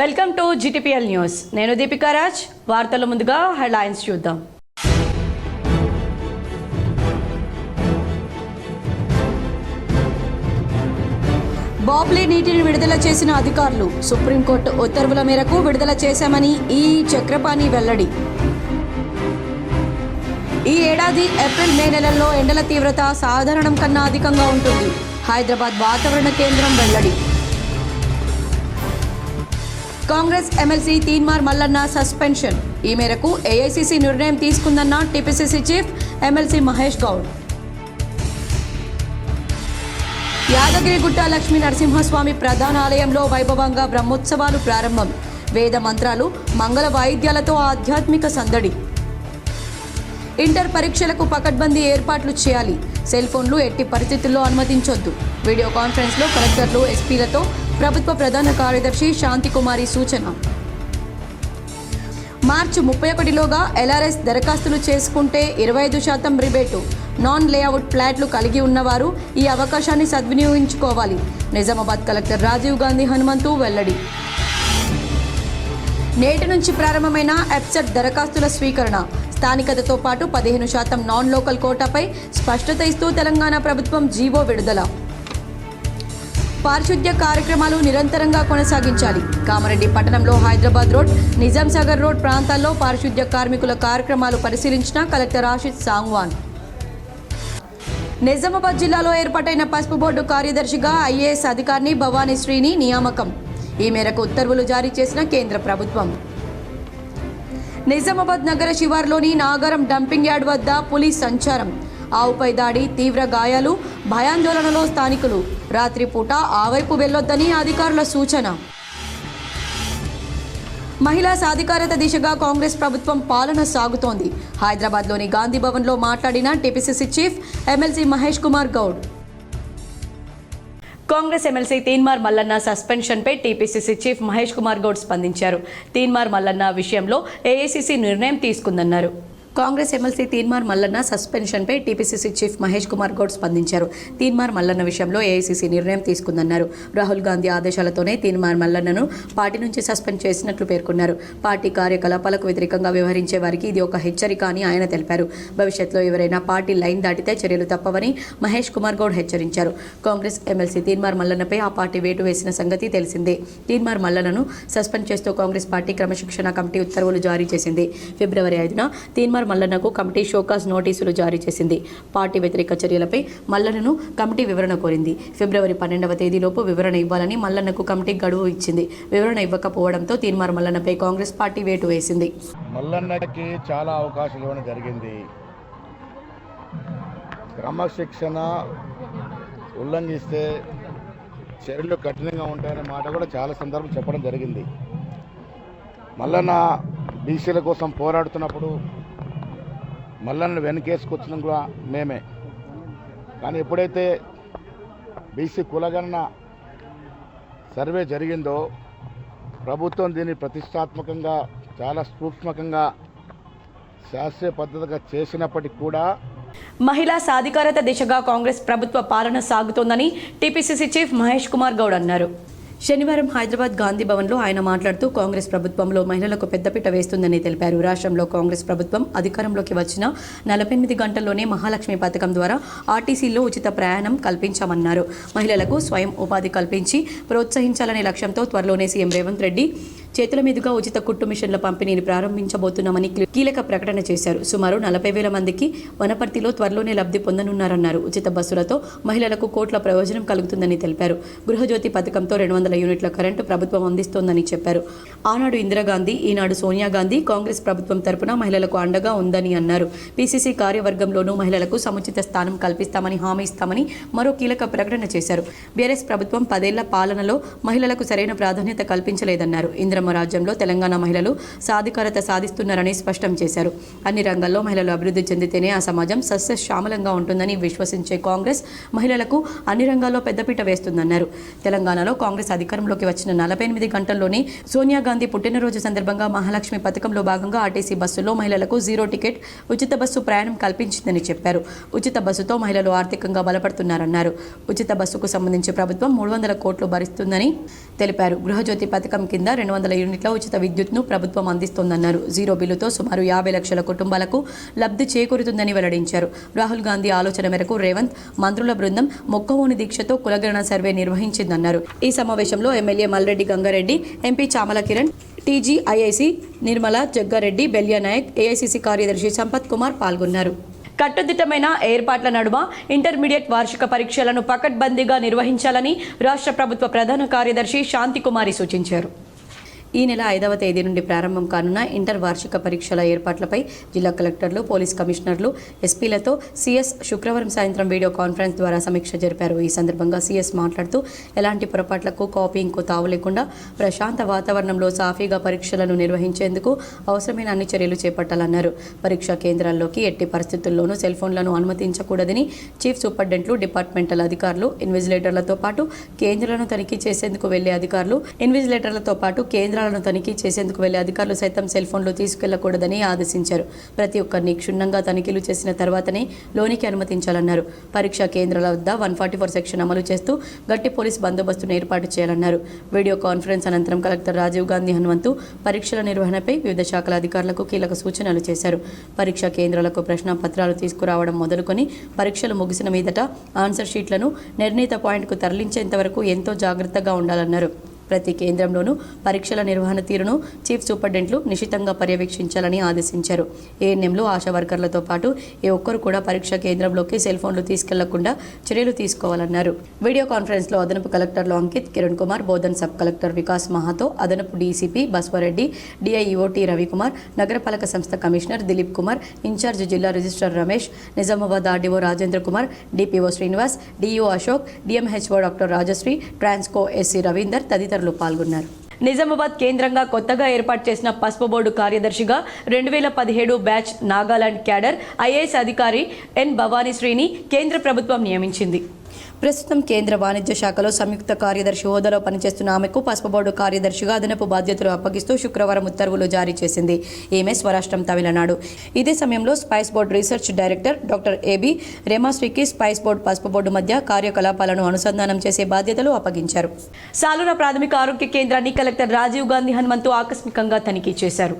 Welcome to GTPL news. నేను దీపికా రాజ్. వార్తల ముందుగా హెడ్లైన్స్ చూద్దాం. బాబ్లీ నీటిని విడుదల చేసిన అధికారులు. సుప్రీంకోర్టు ఉత్తర్వుల మేరకు విడుదల చేశామని ఈ చక్రపాణి వెల్లడి. ఈ ఏడాది ఏప్రిల్ మే నెలల్లో ఎండల తీవ్రత సాధారణం కన్నా అధికంగా ఉంటుంది. హైదరాబాద్ వాతావరణ కేంద్రం వెల్లడి. Congress MLC Teenmar Mallanna suspension. ఈ మేరకు ఏఐసీసీ నిర్ణయం తీసుకుందన్న TPCC chief MLC Mahesh Goud. Yadagirigutta Lakshmi Narasimhaswamy ప్రధాన ఆలయంలో వైభవంగా బ్రహ్మోత్సవాలు ప్రారంభం. వేద మంత్రాలు, మంగళ వాయిద్యాలతో ఆధ్యాత్మిక సందడి. ఇంటర్ పరీక్షలకు పకడ్బందీ ఏర్పాట్లు చేయాలి. సెల్ ఫోన్లు ఎట్టి పరిస్థితుల్లో అనుమతించొద్దు. వీడియో కాన్ఫరెన్స్లో కలెక్టర్లు, ఎస్పీలతో ప్రభుత్వ ప్రధాన కార్యదర్శి శాంతికుమారి సూచన. మార్చి 31లోగా ఎల్ఆర్ఎస్ దరఖాస్తులు చేసుకుంటే 25% రిబేటు. నాన్ లేఅవుట్ ఫ్లాట్లు కలిగి ఉన్నవారు ఈ అవకాశాన్ని సద్వినియోగించుకోవాలి. నిజామాబాద్ కలెక్టర్ రాజీవ్ గాంధీ హనుమంతు వెల్లడి. నేటి నుంచి ప్రారంభమైన ఎప్సెట్ దరఖాస్తుల స్వీకరణ. స్థానికతతో పాటు 15% నాన్ లోకల్ కోటాపై స్పష్టత ఇస్తూ తెలంగాణ ప్రభుత్వం జీవో విడుదల. పారిశుద్ధ్య కార్యక్రమాలు నిరంతరంగా కొనసాగించాలి. కామారెడ్డి పట్టణంలో హైదరాబాద్ రోడ్, నిజాం సాగర్ రోడ్ ప్రాంతాల్లో పారిశుద్ధ్య కార్మికుల కార్యక్రమాలు పరిశీలించిన కలెక్టర్ ఆశిష్ సాంగ్వాన్. నిజామాబాద్ జిల్లాలో ఏర్పాటైన పసుపు బోర్డు కార్యదర్శిగా ఐఏఎస్ అధికారిని భవానీశ్రీని నియామకం. ఈ మేరకు ఉత్తర్వులు జారీ చేసిన కేంద్ర ప్రభుత్వం. నిజామాబాద్ నగర శివార్లోని నాగరం డంపింగ్ యార్డ్ వద్ద పులి సంచారం. ఆవుపై దాడి, తీవ్ర గాయాలు, భయాందోళనలో స్థానికులు. రాత్రిపూట ఆ వైపు వెళ్లొద్దని అధికారుల సూచన. మహిళా సాధికారత దిశగా కాంగ్రెస్ ప్రభుత్వం పాలన సాగుతోంది. హైదరాబాద్లోని గాంధీ భవన్లో మాట్లాడిన TPCC chief MLC Mahesh Kumar Goud. Congress MLC Teenmar Mallanna సస్పెన్షన్పై టీపీసీసీ చీఫ్ మహేష్ కుమార్ గౌడ్ స్పందించారు. తీన్మార్ మల్లన్న విషయంలో ఏఐసీసీ నిర్ణయం తీసుకుందన్నారు. కాంగ్రెస్ ఎమ్మెల్సీ తీన్మార్ మల్లన్న సస్పెన్షన్పై టీపీసీసీ చీఫ్ మహేష్ కుమార్ గౌడ్ స్పందించారు. తీన్మార్ మల్లన్న విషయంలో ఏఐసీసీ నిర్ణయం తీసుకుందన్నారు. రాహుల్ గాంధీ ఆదేశాలతోనే తీన్మార్ మల్లన్నను పార్టీ నుంచి సస్పెండ్ చేసినట్లు పేర్కొన్నారు. పార్టీ కార్యకలాపాలకు వ్యతిరేకంగా వ్యవహరించే వారికి ఇది ఒక హెచ్చరిక అని ఆయన తెలిపారు. భవిష్యత్తులో ఎవరైనా పార్టీ లైన్ దాటితే చర్యలు తప్పవని మహేష్ కుమార్ గౌడ్ హెచ్చరించారు. కాంగ్రెస్ ఎమ్మెల్సీ తీన్మార్ మల్లన్నపై ఆ పార్టీ వేటు వేసిన సంగతి తెలిసిందే. తీన్మార్ మల్లన్నను సస్పెండ్ చేస్తూ కాంగ్రెస్ పార్టీ క్రమశిక్షణ కమిటీ ఉత్తర్వులు జారీ చేసింది. ఫిబ్రవరి 5న తీన్మార్ మల్లన్నకు కమిటీ షోకాజ్ నోటీసులు జారీ చేసింది. పార్టీ వ్యతిరేక చర్యలపై మల్లన్నను కమిటీ వివరణ కోరింది. ఫిబ్రవరి 12వ తేదీలోపు వివరణ ఇవ్వాలని మల్లన్నకు కమిటీ గడువు ఇచ్చింది. వివరణ ఇవ్వకపోవడంతో తీన్మార్ మల్లన్నపై కాంగ్రెస్ పార్టీ వేటు వేసింది. మల్లన్నకి చాలా అవకాశాలు ఇవ్వడం జరిగింది. క్రమశిక్షణ ఉల్లంఘిస్తే చర్యలు కఠినంగా ఉంటాయనే మాట కూడా చాలా సందర్భం చెప్పడం జరిగింది. మల్లన్న బీసీల కోసం పోరాడుతున్నప్పుడు మల్లన్న వెనకేసుకొచ్చిన కూడా మేమే. కానీ ఎప్పుడైతే బీసీ కులగణన సర్వే జరిగిందో ప్రభుత్వం దీన్ని ప్రతిష్టాత్మకంగా, చాలా సూక్ష్మకంగా, శాస్త్రీయ పద్ధతిగా చేసినప్పటికీ కూడా మహిళా సాధికారత దిశగా కాంగ్రెస్ ప్రభుత్వ పాలన సాగుతోందని టీపీసీసీ చీఫ్ మహేష్ కుమార్ గౌడ్ అన్నారు. శనివారం హైదరాబాద్ గాంధీ భవన్లో ఆయన మాట్లాడుతూ కాంగ్రెస్ ప్రభుత్వంలో మహిళలకు పెద్దపీట వేస్తుందని తెలిపారు. రాష్ట్రంలో కాంగ్రెస్ ప్రభుత్వం అధికారంలోకి వచ్చిన 48 గంటల్లోనే మహాలక్ష్మి పథకం ద్వారా ఆర్టీసీలో ఉచిత ప్రయాణం కల్పించామన్నారు. మహిళలకు స్వయం ఉపాధి కల్పించి ప్రోత్సహించాలనే లక్ష్యంతో త్వరలోనే సీఎం రేవంత్ రెడ్డి చేతుల మీదుగా ఉచిత కుట్టు మిషన్ల పంపిణీని ప్రారంభించబోతున్నామని కీలక ప్రకటన చేశారు. సుమారు 40,000 మందికి వనపర్తిలో త్వరలోనే లబ్ధి పొందనున్నారన్నారు. ఉచిత బస్సులతో మహిళలకు కోట్ల ప్రయోజనం కలుగుతుందని తెలిపారు. గృహజ్యోతి పథకంతో 200 యూనిట్ల కరెంటు ప్రభుత్వం అందిస్తోందని చెప్పారు. ఆనాడు ఇందిరాగాంధీ, ఈనాడు సోనియా గాంధీ కాంగ్రెస్ ప్రభుత్వం తరపున మహిళలకు అండగా ఉందని అన్నారు. పీసీసీ కార్యవర్గంలోనూ మహిళలకు సముచిత స్థానం కల్పిస్తామని హామీ ఇస్తామని మరో కీలక ప్రకటన చేశారు. బీఆర్ఎస్ ప్రభుత్వం 10 ఏళ్ల పాలనలో మహిళలకు సరైన ప్రాధాన్యత కల్పించలేదన్నారు. ఇందిరమ్మ రాజ్యంలో తెలంగాణ మహిళలు సాధికారత సాధిస్తున్నారని స్పష్టం చేశారు. అన్ని రంగాల్లో మహిళలు అభివృద్ధి చెందితేనే ఆ సమాజం సస్యశ్యామలంగా ఉంటుందని విశ్వసించే కాంగ్రెస్ మహిళలకు అన్ని రంగాల్లో పెద్దపీట వేస్తుందన్నారు. తెలంగాణలో కాంగ్రెస్ అధికారంలోకి వచ్చిన 48 గంటల్లోనే సోనియా గాంధీ పుట్టినరోజు సందర్భంగా మహాలక్ష్మి పథకంలో భాగంగా ఆర్టీసీ బస్సులో మహిళలకు 0 టికెట్ ఉచిత బస్సు ప్రయాణం కల్పించిందని చెప్పారు. ఉచిత బస్సుతో మహిళలు ఆర్థికంగా బలపడుతున్నారన్నారు. ఉచిత బస్సుకు సంబంధించి ప్రభుత్వం 300 కోట్లు భరిస్తుందని తెలిపారు. గృహజ్యోతి పథకం కింద 200 300 యూనిట్ల ఉచిత విద్యుత్ను ప్రభుత్వం అందిస్తోందన్నారు. జీరో బిల్లుతో సుమారు 50 లక్షల కుటుంబాలకు లబ్ధి చేకూరుతుందని వెల్లడించారు. రాహుల్ గాంధీ ఆలోచన మేరకు రేవంత్ మంత్రుల బృందం మొక్కవోని దీక్షతో కులగణన సర్వే నిర్వహించిందన్నారు. ఈ సమావేశంలో MLA Malreddy Gangareddy, MP Chamala Kiran, TGIIC Nirmala Jaggareddy, Belya Naik, AICC కార్యదర్శి సంపత్ కుమార్ పాల్గొన్నారు. కట్టుదిట్టమైన ఏర్పాట్ల నడుమ ఇంటర్మీడియట్ వార్షిక పరీక్షలను పకడ్బందీగా నిర్వహించాలని రాష్ట్ర ప్రభుత్వ ప్రధాన కార్యదర్శి శాంతికుమారి సూచించారు. ఈ నెల 5వ తేదీ నుండి ప్రారంభం కానున్న ఇంటర్ వార్షిక పరీక్షల ఏర్పాట్లపై జిల్లా కలెక్టర్లు, పోలీస్ కమిషనర్లు, ఎస్పీలతో సీఎస్ శుక్రవారం సాయంత్రం వీడియో కాన్ఫరెన్స్ ద్వారా సమీక్ష జరిపారు. ఈ సందర్భంగా సీఎస్ మాట్లాడుతూ ఎలాంటి పొరపాట్లకు, కాపీయింగ్కు తావు లేకుండా ప్రశాంత వాతావరణంలో సాఫీగా పరీక్షలను నిర్వహించేందుకు అవసరమైన అన్ని చర్యలు చేపట్టాలన్నారు. పరీక్షా కేంద్రాల్లోకి ఎట్టి పరిస్థితుల్లోనూ సెల్ ఫోన్లను అనుమతించకూడదని చీఫ్ సూపరింటెండెంట్లు, డిపార్ట్మెంటల్ అధికారులు, ఇన్విజిలేటర్లతో పాటు కేంద్రాలను తనిఖీ చేసేందుకు వెళ్లే అధికారులు సైతం సెల్ ఫోన్లు తీసుకెళ్లకూడదని ఆదేశించారు. ప్రతి ఒక్కరిని క్షుణ్ణంగా తనిఖీలు చేసిన తర్వాతనే లోనికి అనుమతించాలన్నారు. పరీక్షా కేంద్రాల వద్ద 144 సెక్షన్ అమలు చేస్తూ గట్టి పోలీస్ బందోబస్తును ఏర్పాటు చేయాలన్నారు. వీడియో కాన్ఫరెన్స్ అనంతరం కలెక్టర్ రాజీవ్ గాంధీ హనుమంతు పరీక్షల నిర్వహణపై వివిధ శాఖల అధికారులకు కీలక సూచనలు చేశారు. పరీక్షా కేంద్రాలకు ప్రశ్న పత్రాలు తీసుకురావడం మొదలుకొని పరీక్షలు ముగిసిన మీదట ఆన్సర్ షీట్లను నిర్ణీత పాయింట్కు తరలించేంత వరకు ఎంతో జాగ్రత్తగా ఉండాలన్నారు. ప్రతి కేంద్రంలోనూ పరీక్షల నిర్వహణ తీరును చీఫ్ సూపరింటెండెంట్లు నిశితంగా పర్యవేక్షించాలని ఆదేశించారు. ఏఎన్ఎంలు, ఆశా వర్కర్లతో పాటు ఏ ఒక్కరు కూడా పరీక్షా కేంద్రంలోకి సెల్ ఫోన్లు తీసుకెళ్లకుండా చర్యలు తీసుకోవాలన్నారు. వీడియో కాన్ఫరెన్స్లో అదనపు కలెక్టర్లు అంకిత్, కిరణ్ కుమార్, బోధన్ సబ్ కలెక్టర్ వికాస్ మహాతో, అదనపు డీసీపీ బస్వారెడ్డి, డిఐఈఓటీ రవికుమార్, నగరపాలక సంస్థ కమిషనర్ దిలీప్ కుమార్, ఇన్ఛార్జ్ జిల్లా registrar Ramesh, Nizamabad RDO Rajendra Kumar, DPO Srinivas, DEO Ashok, DMHO doctor Rajashree, Transco SE Ravinder తదితరులు పాల్గొన్నారు. నిజామాబాద్ కేంద్రంగా కొత్తగా ఏర్పాటు చేసిన పసుపు బోర్డు కార్యదర్శిగా 2017 బ్యాచ్ నాగాలాండ్ క్యాడర్ ఐఏఎస్ అధికారి ఎన్ భవానీశ్రీని కేంద్ర ప్రభుత్వం నియమించింది. ప్రస్తుతం కేంద్ర వాణిజ్య శాఖలో సంయుక్త కార్యదర్శి హోదాలో పనిచేస్తున్న ఆమెకు పసుపు బోర్డు కార్యదర్శిగా అదనపు బాధ్యతలు అప్పగిస్తూ శుక్రవారం ఉత్తర్వులు జారీ చేసింది. ఈమె స్వరాష్ట్రం తమిళనాడు. ఇదే సమయంలో spice board research director doctor AB రెమాశ్రీకి స్పైస్ బోర్డు, పసుపు బోర్డు మధ్య కార్యకలాపాలను అనుసంధానం చేసే బాధ్యతలు అప్పగించారు. సాలూరు ప్రాథమిక ఆరోగ్య కేంద్రాన్ని కలెక్టర్ రాజీవ్ గాంధీ హనుమంతు ఆకస్మికంగా తనిఖీ చేశారు.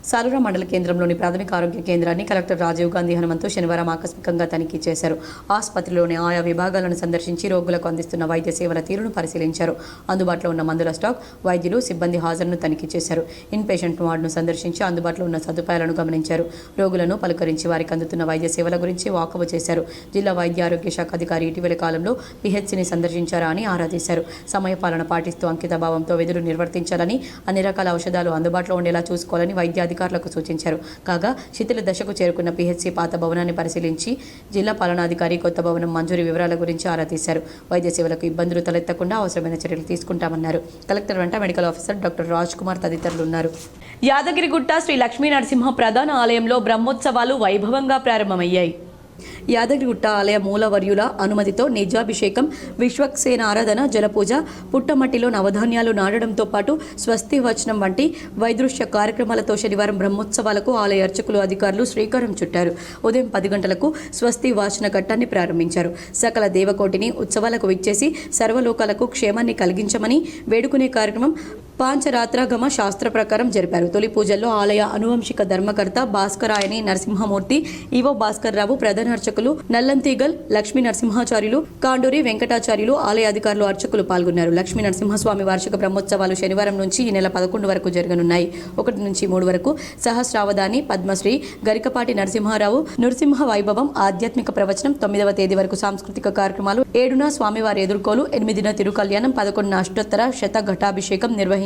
సాలూరు మండల కేంద్రంలోని ప్రాథమిక ఆరోగ్య కేంద్రాన్ని కలెక్టర్ రాజీవ్ గాంధీ హనుమంతు శనివారం ఆకస్మికంగా తనిఖీ చేశారు. ఆసుపత్రిలోని ఆయా విభాగాలను సందర్శించి రోగులకు అందిస్తున్న వైద్య సేవల తీరును పరిశీలించారు. అందుబాటులో ఉన్న మందుల స్టాక్, వైద్యులు, సిబ్బంది హాజరును తనిఖీ చేశారు. ఇన్ పేషెంట్ వార్డును సందర్శించి అందుబాటులో ఉన్న సదుపాయాలను గమనించారు. రోగులను పలుకరించి వారికి అందుతున్న వైద్య సేవల గురించి వాకబు చేశారు. జిల్లా వైద్య ఆరోగ్య శాఖ అధికారి ఇటీవల కాలంలో పిహెచ్సిని సందర్శించారా అని ఆరా తీశారు. సమయపాలన పాటిస్తూ అంకిత భావంతో విధులు నిర్వర్తించాలని, అన్ని రకాల ఔషధాలు అందుబాటులో ఉండేలా చూసుకోవాలని వైద్య అధికారులకు సూచించారు. కాగా శిథిల దశకు చేరుకున్న పిహెచ్సి పాత భవనాన్ని పరిశీలించి జిల్లా పాలనాధికారి కొత్త భవనం మంజూరీ వివరాల గురించి ఆరా తీశారు. వైద్య సేవలకు ఇబ్బందులు తలెత్తకుండా అవసరమైన చర్యలు తీసుకుంటామన్నారు. కలెక్టర్ వెంట medical officer doctor Raj Kumar తదితరులు ఉన్నారు. యాదగిరిగుట్ట శ్రీ లక్ష్మీ నరసింహ ప్రధాన ఆలయంలో బ్రహ్మోత్సవాలు వైభవంగా ప్రారంభమయ్యాయి. యాదగిరిగుట్ట ఆలయ మూలవర్యుల అనుమతితో నిజాభిషేకం, విశ్వక్సేన ఆరాధన, జలపూజ, పుట్టమట్టిలో నవధాన్యాలు నాటడంతో పాటు స్వస్తి వచనం వంటి వైదృశ్య కార్యక్రమాలతో శనివారం బ్రహ్మోత్సవాలకు ఆలయ అర్చకులు, అధికారులు శ్రీకారం చుట్టారు. ఉదయం 10 గంటలకు స్వస్తి వాచన ఘట్టాన్ని ప్రారంభించారు. సకల దేవకోటిని ఉత్సవాలకు విచ్చేసి సర్వలోకాలకు క్షేమాన్ని కలిగించమని వేడుకునే కార్యక్రమం పాంచరాత్రాగమ శాస్త్ర ప్రకారం జరిపారు. తొలి పూజల్లో ఆలయ అనువంశిక ధర్మకర్త భాస్కరాయని నరసింహమూర్తి, ఈవో భాస్కర్ రావు, ప్రధాన అర్చకులు నల్లంతీగల్ లక్ష్మీ నరసింహాచార్యులు, కాండూరి వెంకటాచార్యులు, ఆలయ అధికారులు, అర్చకులు పాల్గొన్నారు. లక్ష్మీ నరసింహస్వామి వార్షిక బ్రహ్మోత్సవాలు శనివారం నుంచి ఈ నెల 11 వరకు జరగనున్నాయి. 1 నుంచి 3 వరకు సహస్రావధాని, పద్మశ్రీ గరికపాటి నరసింహారావు, నృసింహ వైభవం, ఆధ్యాత్మిక ప్రవచనం, 9వ తేదీ వరకు సాంస్కృతిక కార్యక్రమాలు, 7న స్వామివారి ఎదుర్కోలు, 8న తిరుకల్యాణం, 11న అష్టోత్తర శత ఘటాభిషేకం నిర్వహించి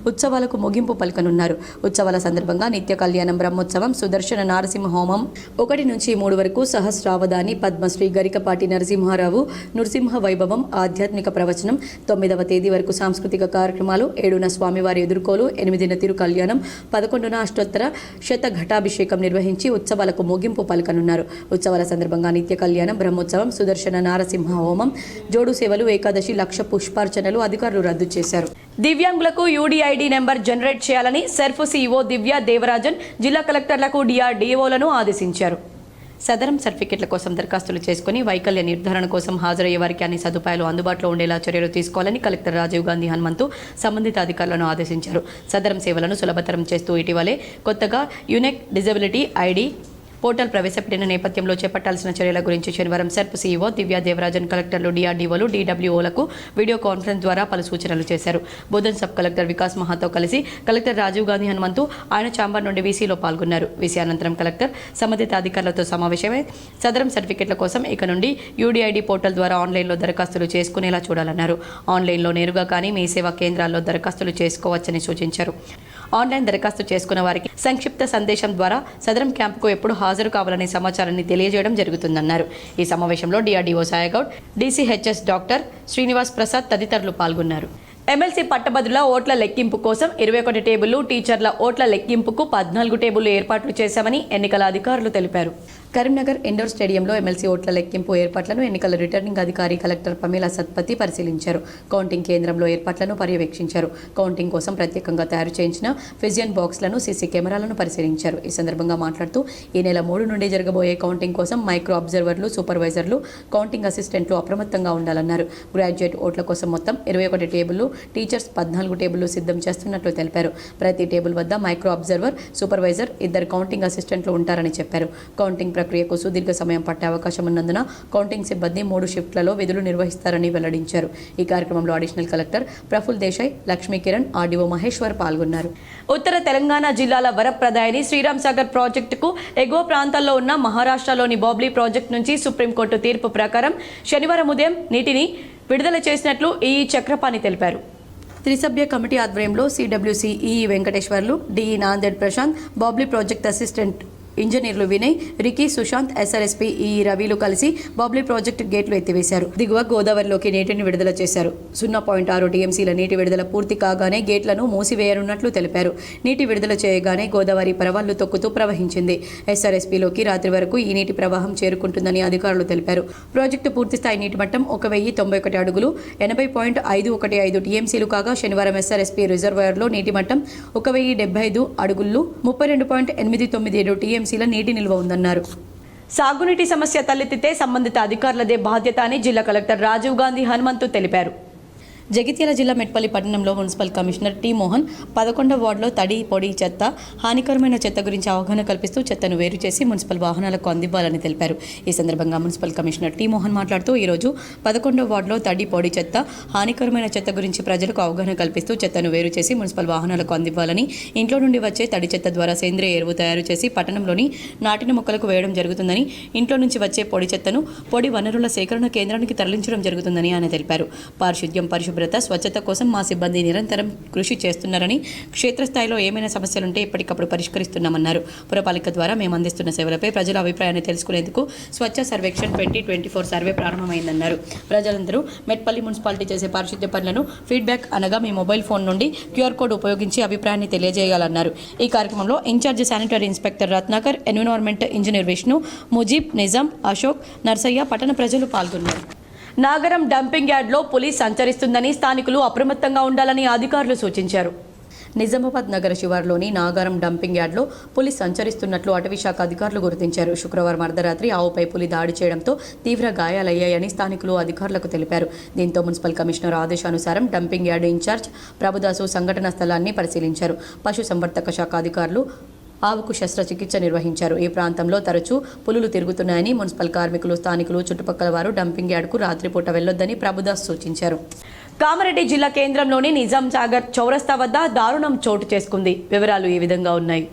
ఉత్సవాలకు ముగింపు పలకనున్నారు. ఉత్సవాల సందర్భంగా నిత్య కళ్యాణం, బ్రహ్మోత్సవం, సుదర్శన నారసింహ హోమం, 1 నుంచి 3 వరకు సహస్రావధాని, పద్మశ్రీ గరికపాటి నరసింహారావు, నృసింహ వైభవం, ఆధ్యాత్మిక ప్రవచనం, 9వ తేదీ వరకు సాంస్కృతిక కార్యక్రమాలు, 7న స్వామివారి ఎదుర్కోలు, 8న తిరు కళ్యాణం, 11న అష్టోత్తర శత ఘటాభిషేకం నిర్వహించి ఉత్సవాలకు ముగింపు పలకనున్నారు. ఉత్సవాల సందర్భంగా నిత్య కళ్యాణం, బ్రహ్మోత్సవం, సుదర్శన నారసింహ హోమం, జోడు సేవలు, ఏకాదశి, లక్ష పుష్పార్చనలు అధికారులు రద్దు చేశారు. దివ్యాంగులకు యూడీఐడి నెంబర్ జనరేట్ చేయాలని సెర్ఫ్ సీఈఓ దివ్య దేవరాజన్ జిల్లా కలెక్టర్లకు డిఆర్డీఓలను ఆదేశించారు. సదరం సర్టిఫికెట్ల కోసం దరఖాస్తులు చేసుకుని వైకల్య నిర్ధారణ కోసం హాజరయ్యే వారికి అన్ని సదుపాయాలు అందుబాటులో ఉండేలా చర్యలు తీసుకోవాలని కలెక్టర్ రాజీవ్ గాంధీ హనుమంతు సంబంధిత అధికారులను ఆదేశించారు. సదరం సేవలను సులభతరం చేస్తూ ఇటీవలే కొత్తగా యూనిక్ డిజబిలిటీ ఐడి పోర్టల్ ప్రవేశపెట్టిన నేపథ్యంలో చేపట్టాల్సిన చర్యల గురించి శనివారం సెర్ప్ సీఈఓ దివ్యా దేవరాజన్ కలెక్టర్లు, డిఆర్డీఓలు, డీడబ్ల్యూఓలకు వీడియో కాన్ఫరెన్స్ ద్వారా పలు సూచనలు చేశారు. బోధన్ సబ్ కలెక్టర్ వికాస్ మహాతో కలిసి కలెక్టర్ రాజీవ్ గాంధీ హనుమంతు ఆయన ఛాంబర్ నుండి వీసీలో పాల్గొన్నారు. వీసీ అనంతరం కలెక్టర్ సంబంధిత అధికారులతో సమావేశమై సదరం సర్టిఫికెట్ల కోసం ఇక నుండి యూడీఐడి పోర్టల్ ద్వారా ఆన్లైన్లో దరఖాస్తులు చేసుకునేలా చూడాలన్నారు. ఆన్లైన్లో నేరుగా కానీ మీ సేవా కేంద్రాల్లో దరఖాస్తులు చేసుకోవచ్చని సూచించారు. ఆన్లైన్ దరఖాస్తు చేసుకున్న వారికి సంక్షిప్త సందేశం ద్వారా సదరం క్యాంపుకు ఎప్పుడు హాజరు కావాలనే సమాచారాన్ని తెలియజేయడం జరుగుతుందన్నారు. ఈ సమావేశంలో DRDO Sayagoud, DCHS doctor Srinivas Prasad తదితరులు పాల్గొన్నారు. ఎమ్మెల్సీ పట్టభద్రుల ఓట్ల లెక్కింపు కోసం 21 టేబుళ్లు, టీచర్ల ఓట్ల లెక్కింపుకు 14 టేబుళ్లు ఏర్పాట్లు చేశామని ఎన్నికల అధికారులు తెలిపారు. కరీంనగర్ ఇండోర్ స్టేడియంలో ఎమ్మెల్సీ ఓట్ల లెక్కింపు ఏర్పాట్లను ఎన్నికల రిటర్నింగ్ అధికారి కలెక్టర్ పమేలా సత్పతి పరిశీలించారు. కౌంటింగ్ కేంద్రంలో ఏర్పాట్లను పర్యవేక్షించారు. కౌంటింగ్ కోసం ప్రత్యేకంగా తయారు చేయించిన ఫిజియన్ బాక్స్లను, సీసీ కెమెరాలను పరిశీలించారు. ఈ సందర్భంగా మాట్లాడుతూ ఈ నెల 3 నుండి జరగబోయే కౌంటింగ్ కోసం మైక్రో అబ్జర్వర్లు, సూపర్వైజర్లు, కౌంటింగ్ అసిస్టెంట్లు అప్రమత్తంగా ఉండాలన్నారు. గ్రాడ్యుయేట్ ఓట్ల కోసం మొత్తం 21 టేబుళ్లు, టీచర్స్ 14 టేబుళ్లు సిద్ధం చేస్తున్నట్లు తెలిపారు. ప్రతి టేబుల్ వద్ద మైక్రో అబ్జర్వర్, సూపర్వైజర్, 2 కౌంటింగ్ అసిస్టెంట్లు ఉంటారని చెప్పారు. కౌంటింగ్ ప్రక్రియకు సుదీర్ఘ సమయం పట్టే అవకాశం ఉన్నందున కౌంటింగ్ సిబ్బంది 3 షిఫ్ట్లలో విధులు నిర్వహిస్తారని వెల్లడించారు. ఈ కార్యక్రమంలో additional collector Praful Desai, Lakshmi Kiran, RDO Maheshwar పాల్గొన్నారు. ఉత్తర తెలంగాణ జిల్లాల వరప్రదాయని శ్రీరామ్ సాగర్ ప్రాజెక్టుకు ఎగువ ప్రాంతాల్లో ఉన్న మహారాష్ట్రలోని బాబ్లీ ప్రాజెక్టు నుంచి సుప్రీంకోర్టు తీర్పు ప్రకారం శనివారం ఉదయం నీటిని విడుదల చేసినట్లు ఈఈ చక్రపాణి తెలిపారు. త్రిసభ్య కమిటీ ఆధ్వర్యంలో CWC EE Venkateswarlu, DE Nanded Prashanth, Babli project assistant ఇంజనీర్లు Vinay, Ricky, Sushanth, SRSP EE రవిలు కలిసి బాబ్లీ ప్రాజెక్టు గేట్లు ఎత్తివేశారు. దిగువ గోదావరిలోకి నీటిని విడుదల చేశారు. 0.6 టీఎంసీల నీటి విడుదల పూర్తి కాగానే గేట్లను మూసివేయనున్నట్లు తెలిపారు. నీటి విడుదల చేయగానే గోదావరి పరవళ్లు తొక్కుతూ ప్రవహించింది. ఎస్ఆర్ఎస్పీలోకి రాత్రి వరకు ఈ నీటి ప్రవాహం చేరుకుంటుందని అధికారులు తెలిపారు. ప్రాజెక్టు పూర్తిస్థాయి నీటి మట్టం 1091 అడుగులు, 80.515 టీఎంసీలు కాగా శనివారం ఎస్ఆర్ఎస్పీ రిజర్వాయర్లో నీటి మట్టం 1075 అడుగులు, 32.897 టీఎంసీల నీటి నిల్వ ఉందన్నారు. సాగునీటి సమస్య తలెత్తితే సంబంధిత అధికారులదే బాధ్యత అని జిల్లా కలెక్టర్ రాజీవ్ గాంధీ హనుమంతు తెలిపారు. జగిత్యాల జిల్లా మెట్పల్లి పట్టణంలో మున్సిపల్ కమిషనర్ టి మోహన్ 11వ వార్డులో తడి, పొడి చెత్త, హానికరమైన చెత్త గురించి అవగాహన కల్పిస్తూ చెత్తను వేరు చేసి మున్సిపల్ వాహనాలకు అందివ్వాలని తెలిపారు. ఈ సందర్భంగా మున్సిపల్ కమిషనర్ టి మోహన్ మాట్లాడుతూ ఈరోజు 11వ వార్డులో తడి, పొడి చెత్త, హానికరమైన చెత్త గురించి ప్రజలకు అవగాహన కల్పిస్తూ చెత్తను వేరు చేసి మున్సిపల్ వాహనాలకు అందివ్వాలని, ఇంట్లో నుండి వచ్చే తడి చెత్త ద్వారా సేంద్రియ ఎరువు తయారు చేసి పట్టణంలోని నాటిన మొక్కలకు వేయడం జరుగుతుందని, ఇంట్లో నుంచి వచ్చే పొడి చెత్తను పొడి వనరుల సేకరణ కేంద్రానికి తరలించడం జరుగుతుందని ఆయన తెలిపారు. పారిశుద్ధ్యం, పరిశుభ్రత, స్వచ్ఛత కోసం మా సిబ్బంది నిరంతరం కృషి చేస్తున్నారని, క్షేత్రస్థాయిలో ఏమైనా సమస్యలుంటే ఎప్పటికప్పుడు పరిష్కరిస్తున్నామన్నారు. పురపాలిక ద్వారా మేము అందిస్తున్న సేవలపై ప్రజల అభిప్రాయాన్ని తెలుసుకునేందుకు స్వచ్ఛ సర్వేక్షణ్ 2024 సర్వే ప్రారంభమైందన్నారు. ప్రజలందరూ మెట్పల్లి మున్సిపాలిటీ చేసే పారిశుద్ధ్య పనులను ఫీడ్బ్యాక్ అనగా మీ మొబైల్ ఫోన్ నుండి క్యూఆర్ కోడ్ ఉపయోగించి అభిప్రాయాన్ని తెలియజేయాలన్నారు. ఈ కార్యక్రమంలో incharge sanitary inspector Ratnakar, environment engineer Vishnu, Mujeeb, Nizam, Ashok, Narsaiah, పట్టణ ప్రజలు పాల్గొన్నారు. నాగరం డంపింగ్ యార్డ్లో పులి సంచరిస్తుందని స్థానికులు అప్రమత్తంగా ఉండాలని అధికారులు సూచించారు. నిజామాబాద్ నగర శివార్లోని నాగారం డంపింగ్ యార్డ్లో పులి సంచరిస్తున్నట్లు అటవీశాఖ అధికారులు గుర్తించారు. శుక్రవారం అర్ధరాత్రి ఆవుపై పులి దాడి చేయడంతో తీవ్ర గాయాలయ్యాయని స్థానికులు అధికారులకు తెలిపారు. దీంతో మున్సిపల్ కమిషనర్ ఆదేశానుసారం డంపింగ్ యార్డు ఇన్ఛార్జ్ ప్రభుదాసు సంఘటనా స్థలాన్ని పరిశీలించారు. పశుసంవర్ధక శాఖ అధికారులు ఆవుకు శస్త్రచికిత్స నిర్వహించారు. ఈ ప్రాంతంలో తరచూ పులులు తిరుగుతున్నాయని మున్సిపల్ కార్మికులు, స్థానికులు, చుట్టుపక్కల వారు డంపింగ్ యార్డుకు రాత్రిపూట వెళ్లొద్దని ప్రభుదాస్ సూచించారు. కామారెడ్డి జిల్లా కేంద్రంలోని నిజాం సాగర్ చౌరస్తా వద్ద దారుణం చోటు చేసుకుంది. వివరాలు ఈ విధంగా ఉన్నాయి.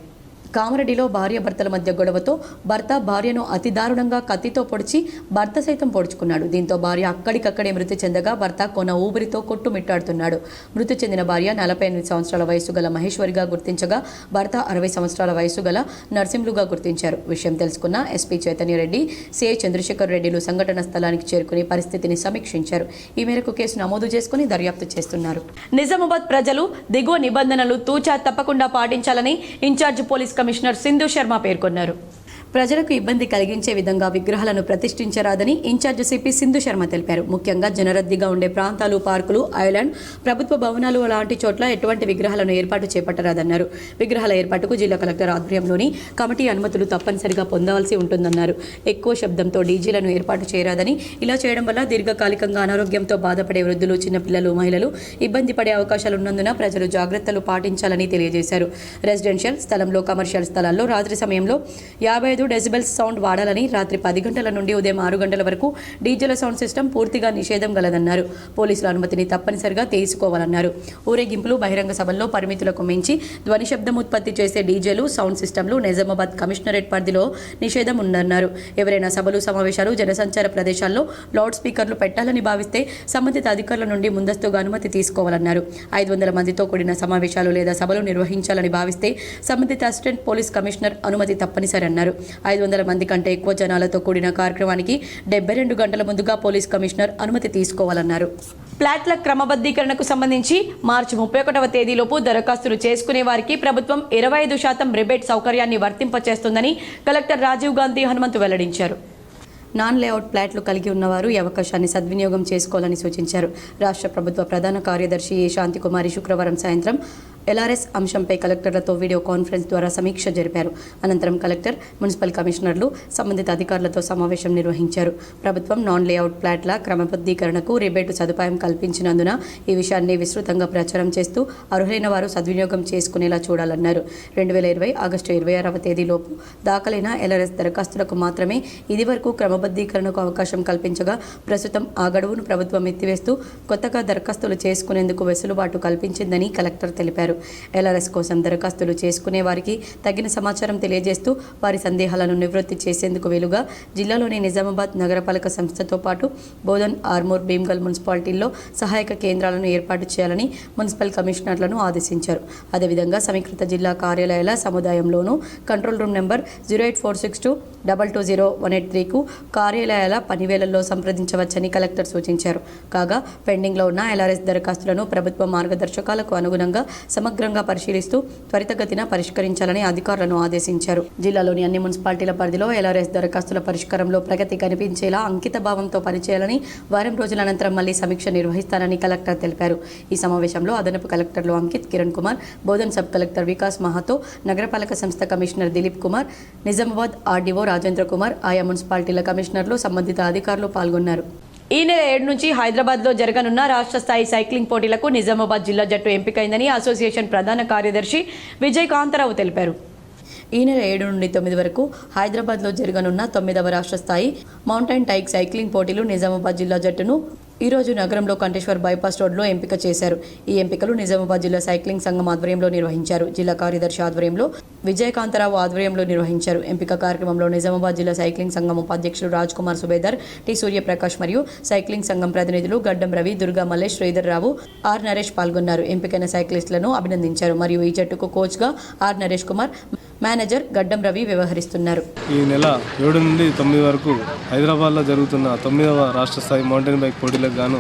కామారెడ్డిలో భార్యాభర్తల మధ్య గొడవతో భర్త భార్యను అతి దారుణంగా కత్తితో పొడిచి భర్త సైతం పొడుచుకున్నాడు. దీంతో భార్య అక్కడికక్కడే మృతి చెందగా భర్త కొన ఊపిరితో కొట్టుమిట్టాడుతున్నాడు. మృతి చెందిన భార్య 48 సంవత్సరాల వయసు గల మహేశ్వరిగా గుర్తించగా భర్త 60 సంవత్సరాల వయసు గల నర్సింహులుగా గుర్తించారు. విషయం తెలుసుకున్న ఎస్పీ చైతన్యరెడ్డి, సిఐ చంద్రశేఖర్ రెడ్డిలు సంఘటన స్థలానికి చేరుకుని పరిస్థితిని సమీక్షించారు. ఈ మేరకు కేసు నమోదు చేసుకుని దర్యాప్తు చేస్తున్నారు. నిజామాబాద్ ప్రజలు దిగువ నిబంధనలు తూచా తప్పకుండా పాటించాలని incharge police commissioner Sindhu Sharma పేర్కొన్నారు. ప్రజలకు ఇబ్బంది కలిగించే విధంగా విగ్రహాలను ప్రతిష్ఠించరాదని ఇన్ఛార్జ్ సిపి సింధు శర్మ తెలిపారు. ముఖ్యంగా జనరద్దీగా ఉండే ప్రాంతాలు, పార్కులు, ఐలాండ్, ప్రభుత్వ భవనాలు లాంటి చోట్ల ఎటువంటి విగ్రహాలను ఏర్పాటు చేపట్టరాదన్నారు. విగ్రహాల ఏర్పాటుకు జిల్లా కలెక్టర్ ఆధ్వర్యంలోని కమిటీ అనుమతులు తప్పనిసరిగా పొందవలసి ఉంటుందన్నారు. ఎక్కువ శబ్దంతో డీజీలను ఏర్పాటు చేయరాదని, ఇలా చేయడం వల్ల దీర్ఘకాలికంగా అనారోగ్యంతో బాధపడే వృద్ధులు, చిన్నపిల్లలు, మహిళలు ఇబ్బంది పడే అవకాశాలున్నందున ప్రజలు జాగ్రత్తలు పాటించాలని తెలియజేశారు. రెసిడెన్షియల్ స్థలంలో, కమర్షియల్ స్థలాల్లో రాత్రి సమయంలో 55 డెసిబెల్స్ సౌండ్ వాడాలని, రాత్రి 10 గంటల నుండి ఉదయం 6 గంటల వరకు డీజేల సౌండ్ సిస్టమ్ పూర్తిగా నిషేధం గలదన్నారు. పోలీసుల అనుమతిని తప్పనిసరిగా తీసుకోవాలన్నారు. ఊరేగింపులు, బహిరంగ సభల్లో పరిమితులకు మించి ధ్వని శబ్దం ఉత్పత్తి చేసే డీజేలు, సౌండ్ సిస్టమ్లు నిజామాబాద్ కమిషనరేట్ పరిధిలో నిషేధం ఉందన్నారు. ఎవరైనా సభలు, సమావేశాలు, జనసంచార ప్రదేశాల్లో లౌడ్ స్పీకర్లు పెట్టాలని భావిస్తే సంబంధిత అధికారుల నుండి ముందస్తుగా అనుమతి తీసుకోవాలన్నారు. 500 మందితో కూడిన సమావేశాలు లేదా సభలు నిర్వహించాలని భావిస్తే సంబంధిత అసిస్టెంట్ పోలీస్ కమిషనర్ అనుమతి తప్పనిసరి అన్నారు. 500 మంది కంటే ఎక్కువ జనాలతో కూడిన కార్యక్రమానికి 72 గంటల ముందుగా పోలీస్ కమిషనర్ అనుమతి తీసుకోవాలన్నారు. ఫ్లాట్ల క్రమబద్ధీకరణకు సంబంధించి మార్చి 31వ తేదీలోపు దరఖాస్తులు చేసుకునే వారికి ప్రభుత్వం 25% రిబేట్ సౌకర్యాన్ని వర్తింపచేస్తుందని కలెక్టర్ రాజీవ్ గాంధీ హనుమంతు వెల్లడించారు. నాన్ లేఅవుట్ ఫ్లాట్లు కలిగి ఉన్నవారు ఈ అవకాశాన్ని సద్వినియోగం చేసుకోవాలని సూచించారు. రాష్ట్ర ప్రభుత్వ ప్రధాన కార్యదర్శి ఏ శాంతికుమారి శుక్రవారం సాయంత్రం ఎల్ఆర్ఎస్ అంశంపై కలెక్టర్లతో వీడియో కాన్ఫరెన్స్ ద్వారా సమీక్ష జరిపారు. అనంతరం కలెక్టర్, మున్సిపల్ కమిషనర్లు సంబంధిత అధికారులతో సమావేశం నిర్వహించారు. ప్రభుత్వం నాన్ లేఅవుట్ ఫ్లాట్ల క్రమబద్ధీకరణకు రిబేటు సదుపాయం కల్పించినందున ఈ విషయాన్ని విస్తృతంగా ప్రచారం చేస్తూ అర్హులైన వారు సద్వినియోగం చేసుకునేలా చూడాలన్నారు. 2020 ఆగస్టు 26వ తేదీలోపు దాఖలైన ఎల్ఆర్ఎస్ దరఖాస్తులకు మాత్రమే ఇదివరకు క్రమబద్ధీకరణకు అవకాశం కల్పించగా, ప్రస్తుతం ఆ గడువును ప్రభుత్వం ఎత్తివేస్తూ కొత్తగా దరఖాస్తులు చేసుకునేందుకు వెసులుబాటు కల్పించిందని కలెక్టర్ తెలిపారు. ఎల్ఆర్ఎస్ కోసం దరఖాస్తులు చేసుకునే వారికి తగిన సమాచారం తెలియజేస్తూ వారి సందేహాలను నివృత్తి చేసేందుకు వీలుగా జిల్లాలోని నిజామాబాద్ నగరపాలక సంస్థతో పాటు బోధన్, ఆర్మూర్, భీమ్గల్ మున్సిపాలిటీల్లో సహాయక కేంద్రాలను ఏర్పాటు చేయాలని మున్సిపల్ కమిషనర్లను ఆదేశించారు. అదేవిధంగా సమీకృత జిల్లా కార్యాలయాల సముదాయంలోనూ కంట్రోల్ రూమ్ నెంబర్ 08462220183కు కార్యాలయాల పనివేళల్లో సంప్రదించవచ్చని కలెక్టర్ సూచించారు. కాగా పెండింగ్లో ఉన్న ఎల్ఆర్ఎస్ దరఖాస్తులను ప్రభుత్వ మార్గదర్శకాలకు అనుగుణంగా సమగ్రంగా పరిశీలిస్తూ త్వరితగతిన పరిష్కరించాలని అధికారులను ఆదేశించారు. జిల్లాలోని అన్ని మున్సిపాలిటీల పరిధిలో ఎల్ఆర్ఎస్ దరఖాస్తుల పరిష్కారంలో ప్రగతి కనిపించేలా అంకిత భావంతో పనిచేయాలని, వారం రోజుల అనంతరం మళ్లీ సమీక్ష నిర్వహిస్తానని కలెక్టర్ తెలిపారు. ఈ సమావేశంలో అదనపు కలెక్టర్లు అంకిత్, కిరణ్ కుమార్, బోధన్ సబ్ కలెక్టర్ వికాస్ మహాతో, నగరపాలక సంస్థ కమిషనర్ దిలీప్ కుమార్, నిజామాబాద్ ఆర్డీఓ రాజేంద్ర కుమార్, ఆయా మున్సిపాలిటీల కమిషనర్లు, సంబంధిత అధికారులు పాల్గొన్నారు. ఈ నెల 7 నుంచి హైదరాబాద్లో జరగనున్న రాష్ట్ర స్థాయి సైక్లింగ్ పోటీలకు నిజామాబాద్ జిల్లా జట్టు ఎంపికైందని అసోసియేషన్ ప్రధాన కార్యదర్శి విజయ్ కాంతారావు తెలిపారు. ఈ నెల 7 నుండి 9 వరకు హైదరాబాద్లో జరగనున్న 9వ రాష్ట్ర స్థాయి మౌంటైన్ టైక్ సైక్లింగ్ పోటీలు నిజామాబాద్ జిల్లా జట్టును ఈరోజు నగరంలో కంటేశ్వర్ బైపాస్ రోడ్లో ఎంపిక చేశారు. ఈ ఎంపికలు నిజామాబాద్ జిల్లా సైక్లింగ్ సంఘం ఆధ్వర్యంలో నిర్వహించారు. జిల్లా కార్యదర్శి ఆధ్వర్యంలో విజయకాంతరావు ఆధ్వర్యంలో నిర్వహించారు. ఎంపిక కార్యక్రమంలో నిజామాబాద్ జిల్లా సైక్లింగ్ సంఘం ఉపాధ్యక్షులు రాజ్ కుమార్ సుబేదర్, టి సూర్యప్రకాష్ మరియు సైక్లింగ్ సంఘం ప్రతినిధులు గడ్డం రవి, దుర్గా మల్లేష్, శ్రీధర్ రావు, ఆర్ నరేష్ పాల్గొన్నారు. ఎంపికైన సైక్లిస్టులను అభినందించారు. మరియు ఈ జట్టుకు కోచ్గా ఆర్ నరేష్ కుమార్, మేనేజర్ గడ్డం రవి వ్యవహరిస్తున్నారు. ఈ నెల 7 నుండి 9 వరకు హైదరాబాద్లో జరుగుతున్న 9వ రాష్ట్ర స్థాయి మౌంటైన్ బైక్ పోటీలకు గాను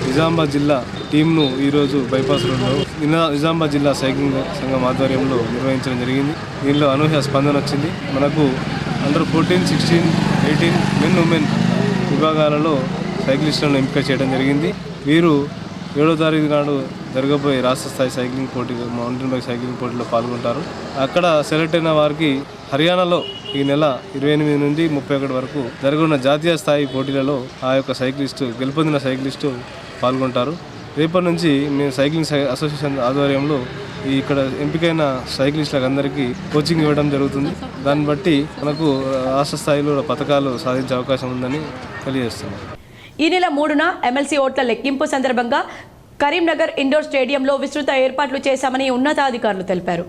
నిజామాబాద్ జిల్లా టీంను ఈరోజు బైపాస్ రోడ్లో నిజామాబాద్ జిల్లా సైక్లింగ్ సంఘం ఆధ్వర్యంలో నిర్వహించడం జరిగింది. దీనిలో అనూహ్య స్పందన వచ్చింది. మనకు అండర్ 14, 16, 18 మెన్, ఉమెన్ విభాగాలలో సైక్లిస్టులను ఎంపిక చేయడం జరిగింది. వీరు 7వ తారీఖు నాడు జరగబోయే రాష్ట్ర స్థాయి సైక్లింగ్ పోటీ, మౌంటైన్ బైక్ సైక్లింగ్ పోటీలో పాల్గొంటారు. అక్కడ సెలెక్ట్ అయిన వారికి హర్యానాలో ఈ నెల 28 నుండి 31 వరకు జరగనున్న జాతీయ స్థాయి పోటీలలో ఆ యొక్క సైక్లిస్టు, గెలుపొందిన సైక్లిస్టు పాల్గొంటారు. రేపటి నుంచి మేము సైక్లింగ్ అసోసియేషన్ ఆధ్వర్యంలో ఇక్కడ ఎంపికైన సైక్లిస్టులకు అందరికీ కోచింగ్ ఇవ్వడం జరుగుతుంది. దాన్ని బట్టి మనకు రాష్ట్ర స్థాయిలో పథకాలు సాధించే అవకాశం ఉందని తెలియజేస్తున్నాం. ఈ నెల 3న ఎమ్మెల్సీ ఓట్ల లెక్కింపు సందర్భంగా కరీంనగర్ ఇండోర్ స్టేడియంలో విస్తృత ఏర్పాట్లు చేశామని ఉన్నతాధికారులు తెలిపారు.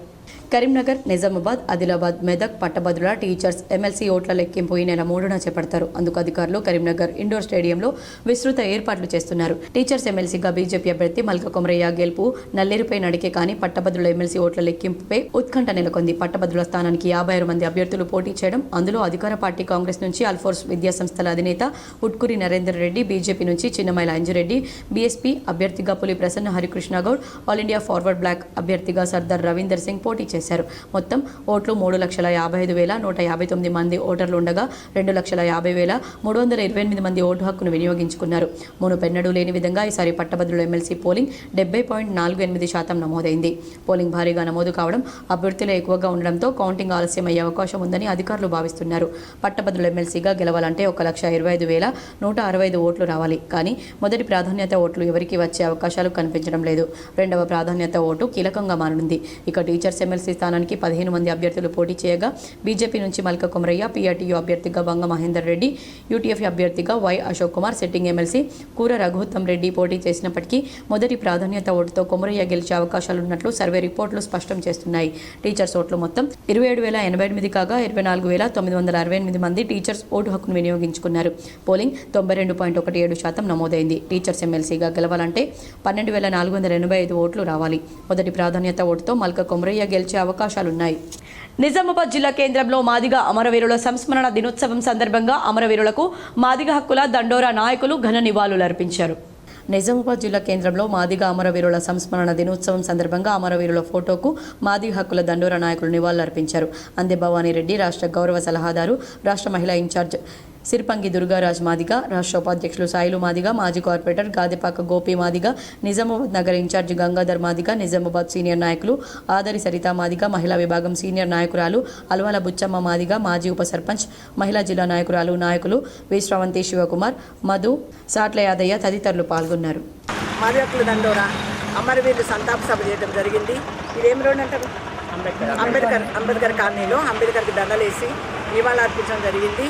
కరీంనగర్, నిజామాబాద్, ఆదిలాబాద్, మెదక్, పట్టభద్రుల టీచర్స్ ఎమ్మెల్సీ ఓట్ల లెక్కింపు ఈ నెల 3న చేపడతారు. అందుకు అధికారులు కరీంనగర్ ఇండోర్ స్టేడియంలో విస్తృత ఏర్పాట్లు చేస్తున్నారు. టీచర్స్ ఎమ్మెల్సీగా బీజేపీ అభ్యర్థి మల్క కొమరయ్య గెలుపు నల్లేరుపై నడికే కానీ పట్టభద్రుల ఎమ్మెల్సీ ఓట్ల లెక్కింపుపై ఉత్కంఠ నెలకొంది. పట్టభద్రుల స్థానానికి 56 మంది అభ్యర్థులు పోటీ చేయడం, అందులో అధికార పార్టీ కాంగ్రెస్ నుంచి అల్ఫోర్స్ విద్యా సంస్థల అధినేత ఉట్కూరి నరేందర్ రెడ్డి, బీజేపీ నుంచి చిన్నమైల అంజిరెడ్డి, బీఎస్పీ అభ్యర్థిగా Puli Prasanna Harikrishna Goud, All India Forward Bloc అభ్యర్థిగా సర్దార్ రవీందర్ సింగ్ పోటీ చేశారు. చేశారు. మొత్తం ఓట్లు 3,55,159 మంది ఓటర్లు ఉండగా 2,50,328 మంది ఓటు హక్కును వినియోగించుకున్నారు. మునుపెన్నడూ లేని విధంగా ఈసారి పట్టభద్రుల ఎమ్మెల్సీ పోలింగ్ 70.48% నమోదైంది. పోలింగ్ భారీగా నమోదు కావడం, అభ్యర్థులు ఎక్కువగా ఉండడంతో కౌంటింగ్ ఆలస్యమయ్యే అవకాశం ఉందని అధికారులు భావిస్తున్నారు. పట్టభద్రుల ఎమ్మెల్సీగా గెలవాలంటే 1,25,165 ఓట్లు రావాలి. కానీ మొదటి ప్రాధాన్యత ఓట్లు ఎవరికి వచ్చే అవకాశాలు కనిపించడం లేదు. రెండవ ప్రాధాన్యత ఓటు కీలకంగా మారనుంది. ఇక టీచర్స్ ఎమ్మెల్సీ స్థానానికి 15 మంది అభ్యర్థులు పోటీ చేయగా బీజేపీ నుంచి మల్క కొమరయ్య, పీఆర్టీయూ అభ్యర్థిగా బంగ మహేందర్ రెడ్డి, యూటీఎఫ్ అభ్యర్థిగా Y Ashok Kumar, sitting MLC Kura Raghuttam Reddy పోటీ చేసినప్పటికీ మొదటి ప్రాధాన్యత ఓటుతో కొమరయ్య గెలిచే అవకాశాలున్నట్లు సర్వే రిపోర్టులు స్పష్టం చేస్తున్నాయి. టీచర్స్ ఓట్లు మొత్తం 27,088 కాగా 24,968 మంది టీచర్స్ ఓటు హక్కును వినియోగించుకున్నారు. పోలింగ్ 92.17% నమోదైంది. టీచర్స్ ఎమ్మెల్సీగా గెలవాలంటే 12,485 ఓట్లు రావాలి. మొదటి ప్రాధాన్యత ఓటుతో మల్క కొమరయ్య గెలిచే అవకాశాలున్నాయి. నిజామాబాద్ జిల్లా కేంద్రంలో మాదిగ అమరవీరుల సంస్మరణ దినోత్సవం సందర్భంగా అమరవీరులకు మాదిగ హక్కుల దండోరా నాయకులు ఘన నివాళులర్పించారు. నిజామాబాద్ జిల్లా కేంద్రంలో మాదిగ అమరవీరుల సంస్మరణ దినోత్సవం సందర్భంగా అమరవీరుల ఫోటోకు మాదిగ హక్కుల దండోరా నాయకులు నివాళులర్పించారు. అందే భవానీ రెడ్డి, రాష్ట్ర గౌరవ సలహాదారు, రాష్ట్ర మహిళా ఇన్ఛార్జ్ సిర్పంగి దుర్గారాజ్ మాదిగ, రాష్ట్ర ఉపాధ్యక్షులు సాయిలు మాదిగ, మాజీ కార్పొరేటర్ గాదెపాక గోపి మాదిగ, నిజామాబాద్ నగర ఇన్ఛార్జి గంగాధర్ మాదిగ, నిజామాబాద్ సీనియర్ నాయకులు ఆదరి సరిత మాదిగ, మహిళా విభాగం సీనియర్ నాయకురాలు అల్వాల బుచ్చమ్మ మాదిగ, మాజీ ఉప సర్పంచ్, మహిళా జిల్లా నాయకులు వి శ్రవంతి శివకుమార్, మధు, సాట్ల యాదయ్య తదితరులు పాల్గొన్నారు. మాదిగ హక్కుల దండోరా అమరవీరులు సంతాప సభ చేయడం జరిగింది. ఇదేం రోడ్ అంటారు? అంబేద్కర్ కాలనీలో అంబేద్కర్కి దండలేసి నివాళులు అర్పించడం జరిగింది.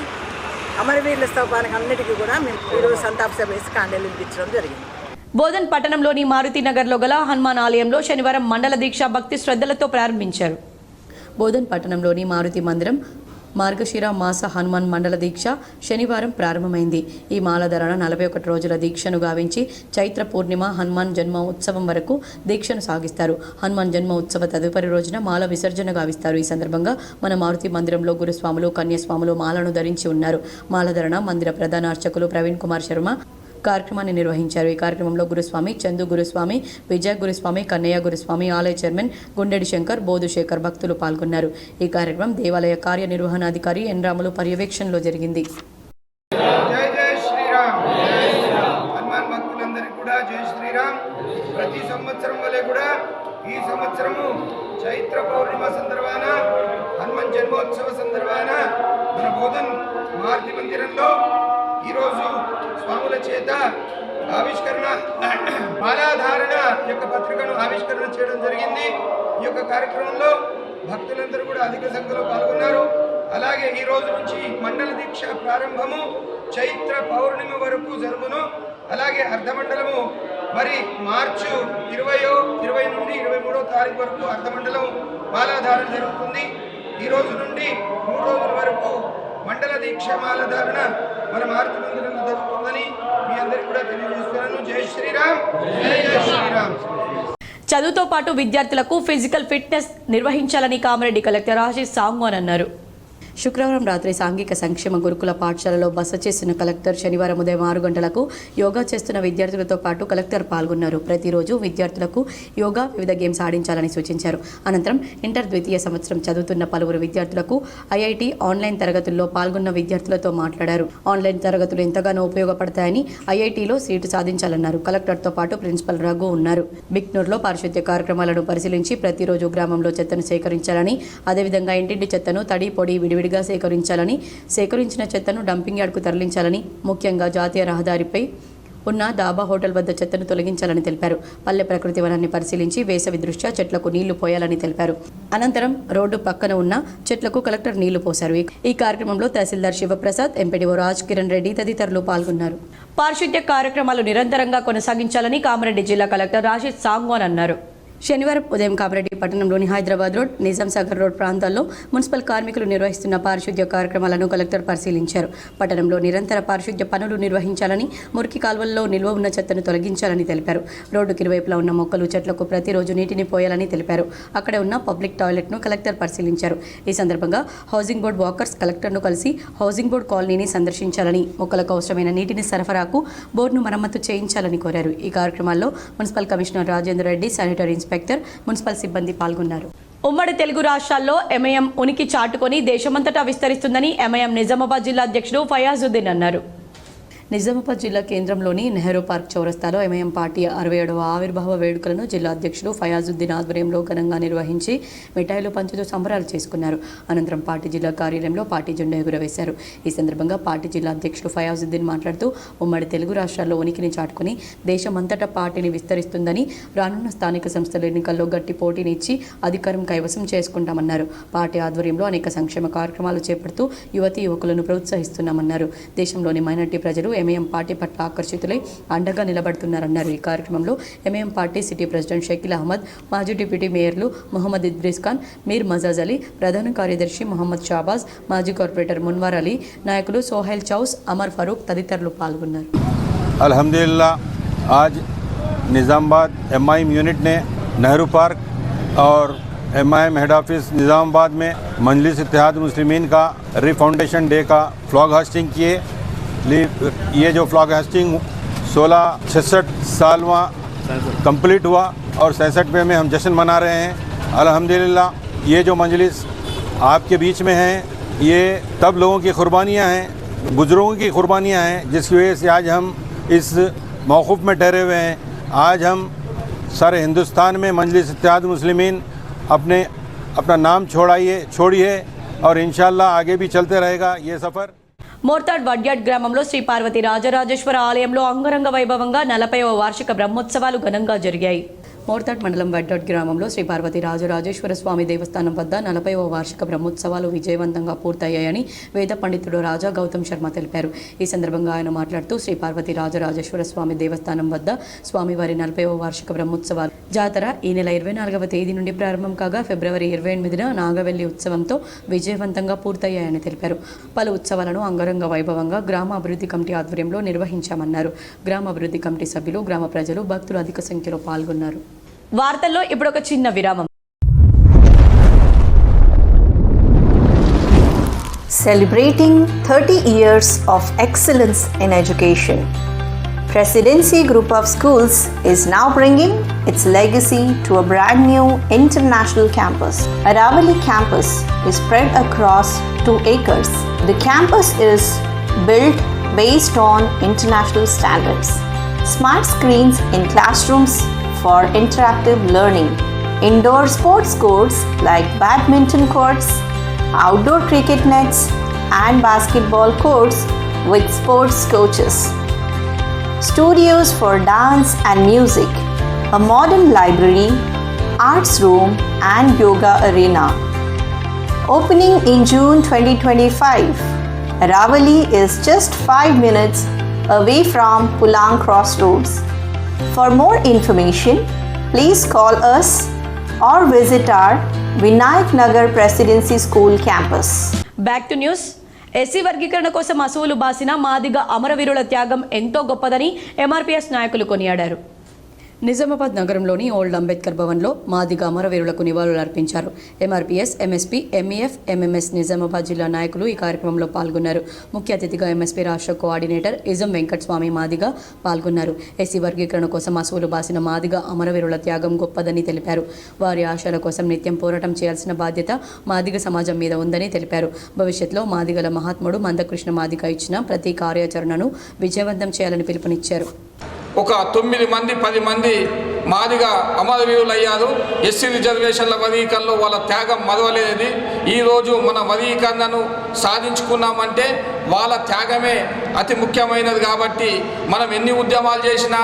అమరవీరుల స్థూపానికి అన్నిటికీ కూడా మేము ఈరోజు సంతాప సభ వేసి కాండలు ఇప్పించడం జరిగింది. బోధన్ పట్టణంలోని మారుతి నగర్లో గల హనుమాన్ ఆలయంలో శనివారం మండల దీక్ష భక్తి శ్రద్ధలతో ప్రారంభించారు. బోధన్ పట్టణంలోని మారుతి మందిరం మార్గశిర మాస హనుమాన్ మండల దీక్ష శనివారం ప్రారంభమైంది. ఈ మాలధరణ 41 రోజుల దీక్షను గావించి చైత్ర పూర్ణిమ హనుమాన్ జన్మ ఉత్సవం వరకు దీక్షను సాగిస్తారు. హనుమాన్ జన్మ ఉత్సవ తదుపరి రోజున మాల విసర్జన గావిస్తారు. ఈ సందర్భంగా మన మారుతి మందిరంలో గురుస్వాములు, కన్యస్వాములు మాలను ధరించి ఉన్నారు. మాలధరణ మందిర ప్రధాన అర్చకులు ప్రవీణ్ కుమార్ శర్మ కార్యక్రమాన్ని నిర్వహించారు. ఈ కార్యక్రమంలో గురుస్వామి, చందు గురుస్వామి, విజయ గురుస్వామి, కన్నయ్య గురుస్వామి, ఆలయ చైర్మన్ గుండెడి శంకర్, బోధు శేఖర్ భక్తులు పాల్గొన్నారు. ఈ కార్యక్రమం దేవాలయ కార్యనిర్వహణాధికారి ఎన్ రాములు పర్యవేక్షణలో జరిగింది. జై జై శ్రీరామ్. హనుమాన్ భక్తులందరికీ కూడా జై శ్రీరామ్. ప్రతి సంవత్సరం వలె కూడా ఈ సంవత్సరము చైత్ర పౌర్ణిమ సందర్భాన హనుమాన్ జన్మోత్సవ సందర్భాన మన బోధన్ మారుతి మందిరంలో ఈరోజు స్వాముల చేత ఆవిష్కరణ మాలాధారణ యొక్క పత్రికను ఆవిష్కరణ చేయడం జరిగింది. ఈ యొక్క కార్యక్రమంలో భక్తులందరూ కూడా అధిక సంఖ్యలో పాల్గొన్నారు. అలాగే ఈ రోజు నుంచి మండల దీక్ష ప్రారంభము చైత్ర పౌర్ణిమ వరకు జరుగును. అలాగే అర్ధమండలము మరి మార్చి 20 నుండి 23వ తారీఖు వరకు అర్ధమండలం మాలాధారణ జరుగుతుంది. ఈ రోజు నుండి 3 రోజుల వరకు మండల దీక్ష మాలధారణ మన మారుతి మందిరంలో జరుగుతుందని మీ అందరికీ కూడా తెలియజేస్తున్నాను. జై శ్రీరామ్. జై జై శ్రీరామ్. చదువుతో పాటు విద్యార్థులకు ఫిజికల్ ఫిట్నెస్ నిర్వహించాలని కామారెడ్డి కలెక్టర్ ఆశీష్ సాంగ్వాన్ అన్నారు. శుక్రవారం రాత్రి సాంఘిక సంక్షేమ గురుకుల పాఠశాలలో బస చేసిన కలెక్టర్ శనివారం ఉదయం 6 గంటలకు యోగా చేస్తున్న విద్యార్థులతో పాటు కలెక్టర్ పాల్గొన్నారు. ప్రతిరోజు విద్యార్థులకు యోగా, వివిధ గేమ్స్ ఆడించాలని సూచించారు. అనంతరం ఇంటర్ ద్వితీయ సంవత్సరం చదువుతున్న పలువురు విద్యార్థులకు ఐఐటి ఆన్లైన్ తరగతుల్లో పాల్గొన్న విద్యార్థులతో మాట్లాడారు. ఆన్లైన్ తరగతులు ఎంతగానో ఉపయోగపడతాయని, ఐఐటిలో సీటు సాధించాలన్నారు. కలెక్టర్తో పాటు ప్రిన్సిపల్ రఘు ఉన్నారు. బిక్నూర్లో పారిశుద్ధ్య కార్యక్రమాలను పరిశీలించి ప్రతిరోజు గ్రామంలో చెత్తను సేకరించాలని, అదేవిధంగా ఇంటింటి చెత్తను తడి, పొడి, విడివిడిగా సేకరించాలని, సేకరించిన చెత్తను డంపింగ్ యార్డ్కు తరలించాలని, ముఖ్యంగా జాతీయ రహదారిపై ఉన్న డాబా హోటల్ వద్ద చెత్తను తొలగించాలని తెలిపారు. పల్లె ప్రకృతి వనాన్ని పరిశీలించి వేసవి దృష్ట్యా చెట్లకు నీళ్లు పోయాలని తెలిపారు. అనంతరం రోడ్డు పక్కన ఉన్న చెట్లకు కలెక్టర్ నీళ్లు పోశారు. ఈ కార్యక్రమంలో తహసీల్దార్ శివప్రసాద్, ఎంపీడీఓ రాజ్ కిరణ్ రెడ్డి తదితరులు పాల్గొన్నారు. పారిశుద్ధ్య కార్యక్రమాలు నిరంతరంగా కొనసాగించాలని కామారెడ్డి జిల్లా కలెక్టర్ ఆశీష్ సాంగ్వాన్ అన్నారు. శనివారం ఉదయం కామారెడ్డి పట్టణంలోని హైదరాబాద్ రోడ్, నిజాం సాగర్ రోడ్ ప్రాంతాల్లో మున్సిపల్ కార్మికులు నిర్వహిస్తున్న పారిశుద్ధ్య కార్యక్రమాలను కలెక్టర్ పరిశీలించారు. పట్టణంలో నిరంతర పారిశుద్ధ్య పనులు నిర్వహించాలని, మురికి కాల్వల్లో నిల్వ ఉన్న చెత్తను తొలగించాలని తెలిపారు. రోడ్డుకి ఇరువైపులా ఉన్న మొక్కలు, చెట్లకు ప్రతిరోజు నీటిని పోయాలని తెలిపారు. అక్కడే ఉన్న పబ్లిక్ టాయిలెట్ను కలెక్టర్ పరిశీలించారు. ఈ సందర్భంగా హౌసింగ్ బోర్డు వాకర్స్ కలెక్టర్ను కలిసి హౌసింగ్ బోర్డు కాలనీని సందర్శించాలని, మొక్కలకు అవసరమైన నీటిని సరఫరాకు బోర్డును మరమ్మతు చేయించాలని కోరారు. ఈ కార్యక్రమాల్లో municipal commissioner Rajender Reddy, sanitary inspector, municipal సిబ్బంది పాల్గొన్నారు. ఉమ్మడి తెలుగు రాష్ట్రాల్లో ఎంఐఎం ఉనికి చాటుకొని దేశమంతటా విస్తరిస్తుందని ఎంఐఎం నిజామాబాద్ జిల్లా అధ్యక్షుడు ఫయాజుద్దీన్ అన్నారు. నిజామాబాద్ జిల్లా కేంద్రంలోని నెహ్రూ పార్క్ చౌరస్తాలో ఎంఐఎం పార్టీ 67వ ఆవిర్భావ వేడుకలను జిల్లా అధ్యక్షుడు ఫయాజుద్దీన్ ఆధ్వర్యంలో ఘనంగా నిర్వహించి మిఠాయిలు పంచుతూ సంబరాలు చేసుకున్నారు. అనంతరం పార్టీ జిల్లా కార్యాలయంలో పార్టీ జెండా ఎగురవేశారు. ఈ సందర్భంగా పార్టీ జిల్లా అధ్యక్షుడు ఫయాజుద్దీన్ మాట్లాడుతూ ఉమ్మడి తెలుగు రాష్ట్రాల్లో ఉనికిని చాటుకుని దేశమంతటా పార్టీని విస్తరిస్తుందని, రానున్న స్థానిక సంస్థల ఎన్నికల్లో గట్టి పోటీని ఇచ్చి అధికారం కైవసం చేసుకుంటామన్నారు. పార్టీ ఆధ్వర్యంలో అనేక సంక్షేమ కార్యక్రమాలు చేపడుతూ యువతీ యువకులను ప్రోత్సహిస్తున్నామన్నారు. దేశంలోని మైనార్టీ ప్రజలు ఎంఐఎం పార్టీ పట్ల ఆకర్షితులై అండగా నిలబడుతున్నారన్నారు. ఈ కార్యక్రమంలో MIM party city president Shakeel Ahmed, మాజీ డిప్యూటీ మేయర్లు మొహమ్మద్ ఇద్రిస్ ఖాన్, మీర్ మజాజ్ అలీ, ప్రధాన కార్యదర్శి మొహమ్మద్ షాబాజ్, మాజీ కార్పొరేటర్ మున్వర్ అలీ, నాయకులు సోహైల్ చౌస్, అమర్ ఫరూక్ తదితరులు పాల్గొన్నారు. अल्हम्दुलिल्लाह आज निज़ामाबाद एमआईएम यूनिट ने नेहरू पार्क और एमआईएम हेड ऑफिस निज़ामाबाद में मजलिस इत्तेहाद मुस्लिमीन का रीफाउंडेशन डे का फ्लॉग होस्टिंग किए. ये जो फ्लॉग होस्टिंग 1666 सालवा कंप्लीट हुआ और 66वें में हम जश्न मना रहे हैं. अल्हम्दुलिल्लाह ये जो मजलिस आपके बीच में है ये तब लोगों की कुर्बानियाँ हैं, बुज़ुर्गों की कुर्बानियाँ हैं, जिसकी वजह से आज हम इस मौक़ूफ़ में ठहरे हुए हैं. आज हम सारे हिंदुस्तान में मजलिस इत्तेहाद मुस्लिमीन अपना नाम छोड़िए और इंशाअल्लाह आगे भी चलते रहेगा ये सफ़र. మోర్తాడ్ వడ్యాడ్ గ్రామంలో శ్రీ పార్వతి రాజరాజేశ్వర ఆలయంలో అంగరంగ వైభవంగా 40వ వార్షిక బ్రహ్మోత్సవాలు ఘనంగా జరిగాయి. మోర్తాడ్ మండలం వడ్డాడ్ గ్రామంలో శ్రీ పార్వతి రాజరాజేశ్వర స్వామి దేవస్థానం వద్ద 40వ వార్షిక బ్రహ్మోత్సవాలు విజయవంతంగా పూర్తయ్యాయని వేద పండితుడు రాజా గౌతమ్ శర్మ తెలిపారు. ఈ సందర్భంగా ఆయన మాట్లాడుతూ శ్రీ పార్వతి రాజరాజేశ్వర స్వామి దేవస్థానం వద్ద స్వామివారి 40వ వార్షిక బ్రహ్మోత్సవాలు జాతర ఈ నెల 24వ తేదీ నుండి ప్రారంభం కాగా ఫిబ్రవరి 28న నాగవెల్లి ఉత్సవంతో విజయవంతంగా పూర్తయ్యాయని తెలిపారు. పలు ఉత్సవాలను అంగరంగ వైభవంగా గ్రామ అభివృద్ధి కమిటీ ఆధ్వర్యంలో నిర్వహించామన్నారు. గ్రామ అభివృద్ధి కమిటీ సభ్యులు, గ్రామ ప్రజలు, భక్తులు అధిక సంఖ్యలో పాల్గొన్నారు. వార్తల్లో ఇప్పుడు ఒక చిన్న విరామం. Celebrating 30 years of excellence in education, Presidency Group of Schools is now bringing its legacy to a brand new international campus. Aravali campus is spread across 2 acres. The campus is built based on international standards. Smart screens in classrooms for interactive learning. Indoor sports courts like badminton courts, outdoor cricket nets and basketball courts with sports coaches. Studios for dance and music, a modern library, arts room and yoga arena. Opening in June 2025, Aravali is just 5 minutes away from Pulang Crossroads. For more information, please call us or visit our Vinayak Nagar Presidency School campus. Back to news. SC వర్గీకరణ కోసం అసువులు బాసిన మాదిగ అమరవీరుల త్యాగం ఎంతో గొప్పదని MRPS నాయకులు కొనియాడారు. నిజామాబాద్ నగరంలోని old Ambedkar భవన్లో మాదిగ అమరవీరులకు నివాళులు అర్పించారు. MRPS, MSP, MEF, MMS Nizamabad జిల్లా నాయకులు ఈ కార్యక్రమంలో పాల్గొన్నారు. ముఖ్య అతిథిగా ఎంఎస్పీ రాష్ట్ర కోఆర్డినేటర్ ఇజం వెంకటస్వామి మాదిగ పాల్గొన్నారు. ఎస్సీ వర్గీకరణ కోసం అసువులు బాసిన మాదిగ అమరవీరుల త్యాగం గొప్పదని తెలిపారు. వారి ఆశల కోసం నిత్యం పోరాటం చేయాల్సిన బాధ్యత మాదిగ సమాజం మీద ఉందని తెలిపారు. భవిష్యత్తులో మాదిగల మహాత్ముడు మందకృష్ణ మాదిగ ఇచ్చిన ప్రతి కార్యాచరణను విజయవంతం చేయాలని పిలుపునిచ్చారు. ఒక 9 మంది 10 మంది మాదిగా అమరవీరులు అయ్యారు. ఎస్సీ రిజర్వేషన్ల వర్గీకరణలో వాళ్ళ త్యాగం మరవలేనిది. ఈరోజు మన వర్గీకరణను సాధించుకున్నామంటే వాళ్ళ త్యాగమే అతి ముఖ్యమైనది. కాబట్టి మనం ఎన్ని ఉద్యమాలు చేసినా,